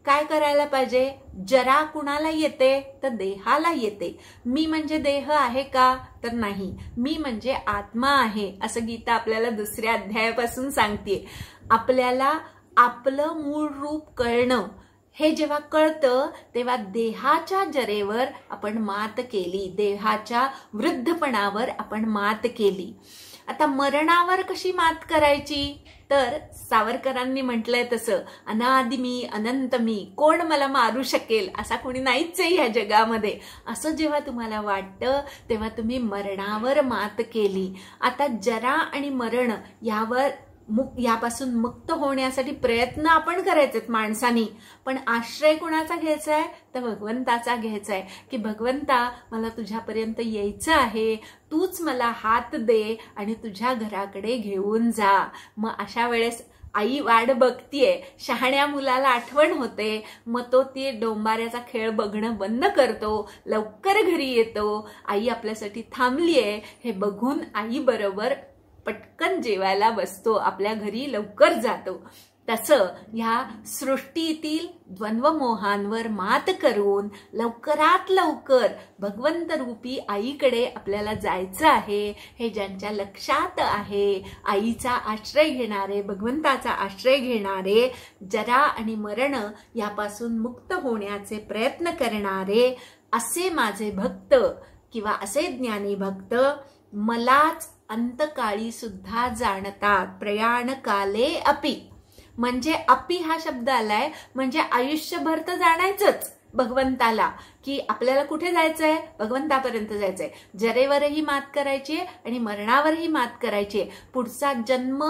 काय करायला पाहिजे? जरा कुणाला येते? तर देहाला येते. मी म्हणजे देह आहे का? तर नाही, मी म्हणजे आत्मा आहे असं गीता आपल्याला 2ऱ्या अध्यायापासून सांगते. आपल्याला आपलं मूळ रूप कळणं हे जेव्हा कळतं तेव्हा देहाच्या जरेवर आपण मात केली, देहाच्या वृद्धपणावर आपण मात केली. आता मरणावर कशी मात करायची? तर सावरकरांनी म्हटलंय तसं, अनादि मी, अनंत मी, कोण मला मारू शकेल, असा कोणी नाहीच आहे या जगामध्ये. असं जेव्हा तुम्हाला वाटतं तेव्हा तुम्ही मरणावर मात केली. आता जरा आणि मरण यापासून मुक्त होण्यासाठी प्रयत्न आपण करायचेत माणसानी. पण आश्रय कुणाचा घ्यायचा आहे? तर भगवंताचा घ्यायचा आहे की भगवंता मला तुझ्यापर्यंत यायचं आहे, तूच मला हात दे आणि तुझ्या घराकडे घेऊन जा. मग अशा वेळेस आई वाट बघतीये, शहाण्या मुलाला आठवण होते, मग तो ते डोंबाऱ्याचा खेळ बघणं बंद करतो, लवकर घरी येतो. आई आपल्यासाठी थांबलीये हे बघून आई बरोबर पटकन जेवायला बसतो, आपल्या घरी लवकर जातो. तसं ह्या सृष्टीतील द्वंद्वमोहांवर मात करून लवकरात लवकर भगवंत रूपी आईकडे आपल्याला जायचं आहे. हे ज्यांच्या लक्षात आहे, आईचा आश्रय घेणारे, भगवंताचा आश्रय घेणारे, जरा आणि मरण यापासून मुक्त होण्याचे प्रयत्न करणारे असे माझे भक्त किंवा असे ज्ञानी भक्त मलाच अंतकाळी सुद्धा जाणतात. प्रयाण काले अपि, म्हणजे अपि हा शब्द आलाय म्हणजे आयुष्यभर तर जाणायचंच भगवंताला, की आपल्याला कुठे जायचंय, भगवंतापर्यंत जायचंय. जरेवरही मात करायची आणि मरणावरही मात करायची. पुढचा जन्म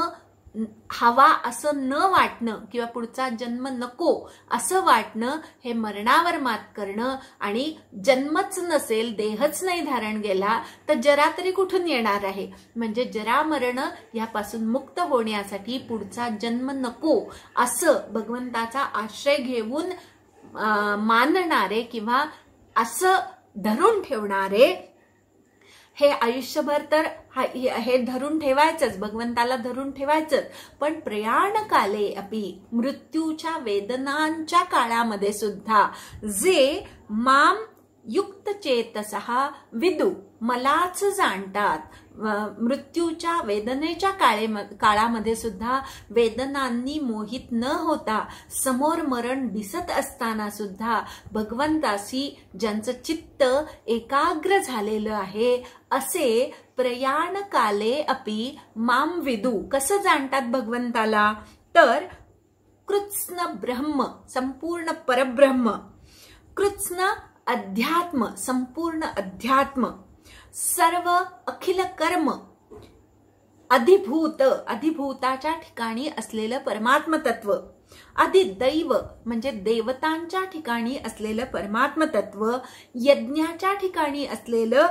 हवा असं न वाटणं किंवा पुढचा जन्म नको असं वाटणं हे मरणावर मात करणं. आणि जन्मच नसेल, देहच नाही धारण केला तर जरा तरी कुठून येणार आहे. म्हणजे जरा मरण यापासून मुक्त होण्यासाठी पुढचा जन्म नको असं भगवंताचा आश्रय घेऊन मानणारे किंवा असं धरून ठेवणारे हे आयुष्यभर तर हे धरून ठेवायचंच, भगवंताला धरून ठेवायचंच. पण प्रयाण काले अपि, मृत्यूच्या वेदनांच्या काळामध्ये सुद्धा जे माम युक्त चेतसहा विदु, मलाच जाणतात. मृत्यूच्या वेदनेच्या काळामध्ये सुद्धा वेदनांनी मोहित न होता, समोर मरण दिसत असताना सुद्धा भगवंताशी ज्यांचं चित्त एकाग्र झालेलं आहे असे प्रयाण काले अपि माम विदु. कसं जाणतात भगवंताला, तर कृत्स्न ब्रह्म, संपूर्ण परब्रह्म, कृत्स्न अध्यात्म, संपूर्ण अध्यात्म, सर्व अखिल कर्म, अधिभूत, अधिभूताच्या ठिकाणी असलेलं परमात्म तत्व, अधिदैव म्हणजे देवतांच्या ठिकाणी असलेलं परमात्म तत्व, यज्ञाच्या ठिकाणी असलेलं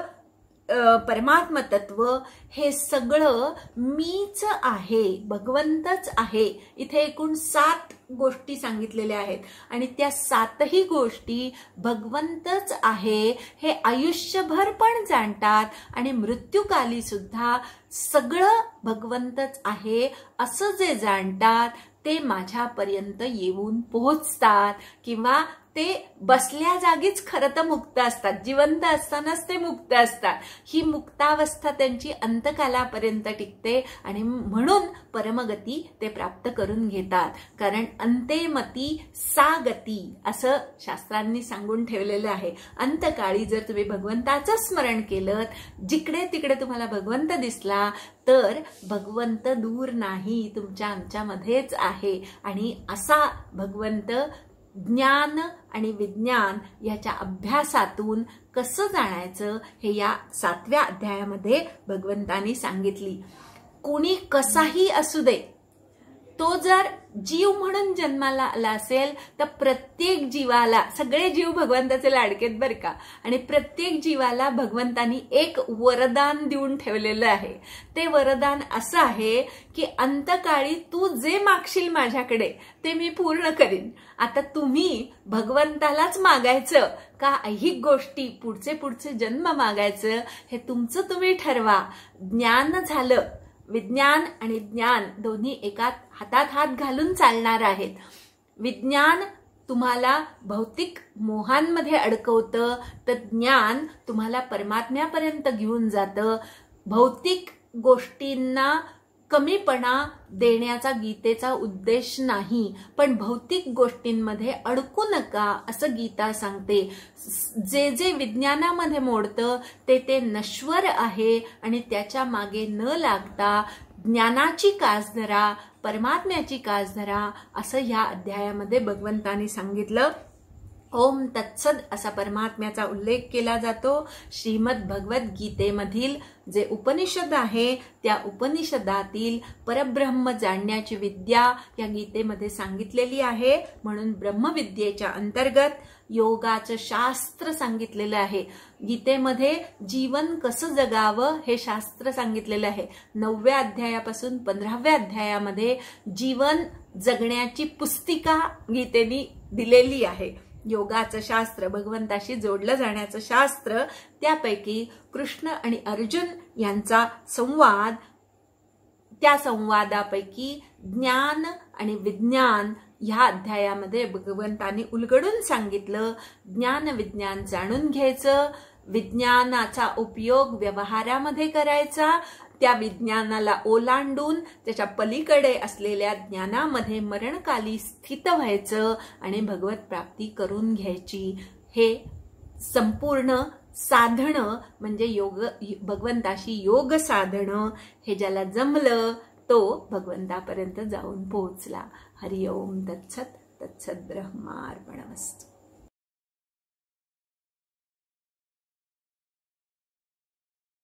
परमात्म तत्व, हे सगळं मीच आहे, भगवंतच आहे. इथे एकूण 7 गोष्टी सांगितलेल्या आहेत आणि त्या 7ही गोष्टी भगवंतच आहे हे आयुष्यभर पण जाणतात आणि मृत्यूकाली सुद्धा सगळं भगवंतच आहे असं जे जाणतात ते माझ्यापर्यंत येऊन पोहोचतात. किंवा ते बसल्या जागीच खरं तर मुक्त असतात, जिवंत असतानाच ते मुक्त असतात. ही मुक्तावस्था त्यांची अंतकालापर्यंत टिकते आणि म्हणून परमगती ते प्राप्त करून घेतात. कारण अंतेमती सा गती असं शास्त्रांनी सांगून ठेवलेलं आहे. अंतकाळी जर तुम्ही भगवंताचं स्मरण केलं, जिकडे तिकडे तुम्हाला भगवंत दिसला तर भगवंत दूर नाही, तुमच्या आमच्यामध्येच आहे. आणि असा भगवंत ज्ञान आणि विज्ञान याच्या अभ्यासातून कसं जाणायचं हे या 7व्या अध्यायामध्ये भगवंतांनी सांगितली. कोणी कसाही असू दे, तो जर जीव म्हणून जन्माला आला असेल तर प्रत्येक जीवाला, सगळे जीव भगवंताचे लाडकेत बरं का, आणि प्रत्येक जीवाला भगवंतांनी एक वरदान देऊन ठेवलेलं आहे. ते वरदान असं आहे की अंतकाळी तू जे मागशील माझ्याकडे ते मी पूर्ण करीन. आता तुम्ही भगवंतालाच मागायचं का ऐहिक गोष्टी, पुढचे जन्म मागायचं हे तुमचं तुम्ही ठरवा. ज्ञान झालं, विज्ञान आणि ज्ञान दोन्ही एका हातात हात घालून चालणार आहेत. विज्ञान तुम्हाला भौतिक मोहांमध्ये अडकवतं तर ज्ञान तुम्हाला परमात्म्यापर्यंत घेऊन जातं. भौतिक गोष्टींना कमीपणा देण्याचा गीतेचा उद्देश नाही, पण भौतिक गोष्टींमध्ये अडकू नका असं गीता सांगते. जे जे विज्ञानामध्ये मोडतं ते नश्वर आहे आणि त्याच्या मागे न लागता ज्ञानाची कास धरा, परमात्म्याची कास धरा असं ह्या अध्यायामध्ये भगवंतांनी सांगितलं. ओम तत्सद असा परमात्म्याचा उल्लेख केला जातो. श्रीमद भगवत गीतेमधील जे उपनिषद आहे त्या उपनिषदातील परब्रह्म जाणण्याची विद्या या गीतेमध्ये सांगितलेली आहे. म्हणून ब्रह्मविद्येच्या अंतर्गत योगाचं शास्त्र सांगितलेलं आहे. गीतेमध्ये जीवन कसं जगावं हे शास्त्र सांगितलेलं आहे. 9व्या अध्यायापासून 15व्या अध्यायामध्ये जीवन जगण्याची पुस्तिका गीतेने दिलेली आहे. योगाचं शास्त्र, भगवंताशी जोडलं जाण्याचं शास्त्र, त्यापैकी कृष्ण आणि अर्जुन यांचा संवाद त्या संवादापैकी ज्ञान आणि विज्ञान ह्या अध्यायामध्ये भगवंतांनी उलगडून सांगितलं. ज्ञान विज्ञान जाणून घ्यायचं, विज्ञानाचा उपयोग व्यवहारामध्ये करायचा, त्या विज्ञानाला ओलांडून त्याच्या पलीकडे असलेल्या ज्ञानामध्ये मरणकाली स्थित व्हायचं आणि भगवत प्राप्ती करून घ्यायची. हे संपूर्ण साधणं म्हणजे योग, भगवंताशी योग साधणं. हे ज्याला जमलं तो भगवंतापर्यंत जाऊन पोहोचला. हरि ओम तत्सत. तत्सत ब्रह्मार्पणमस्तु.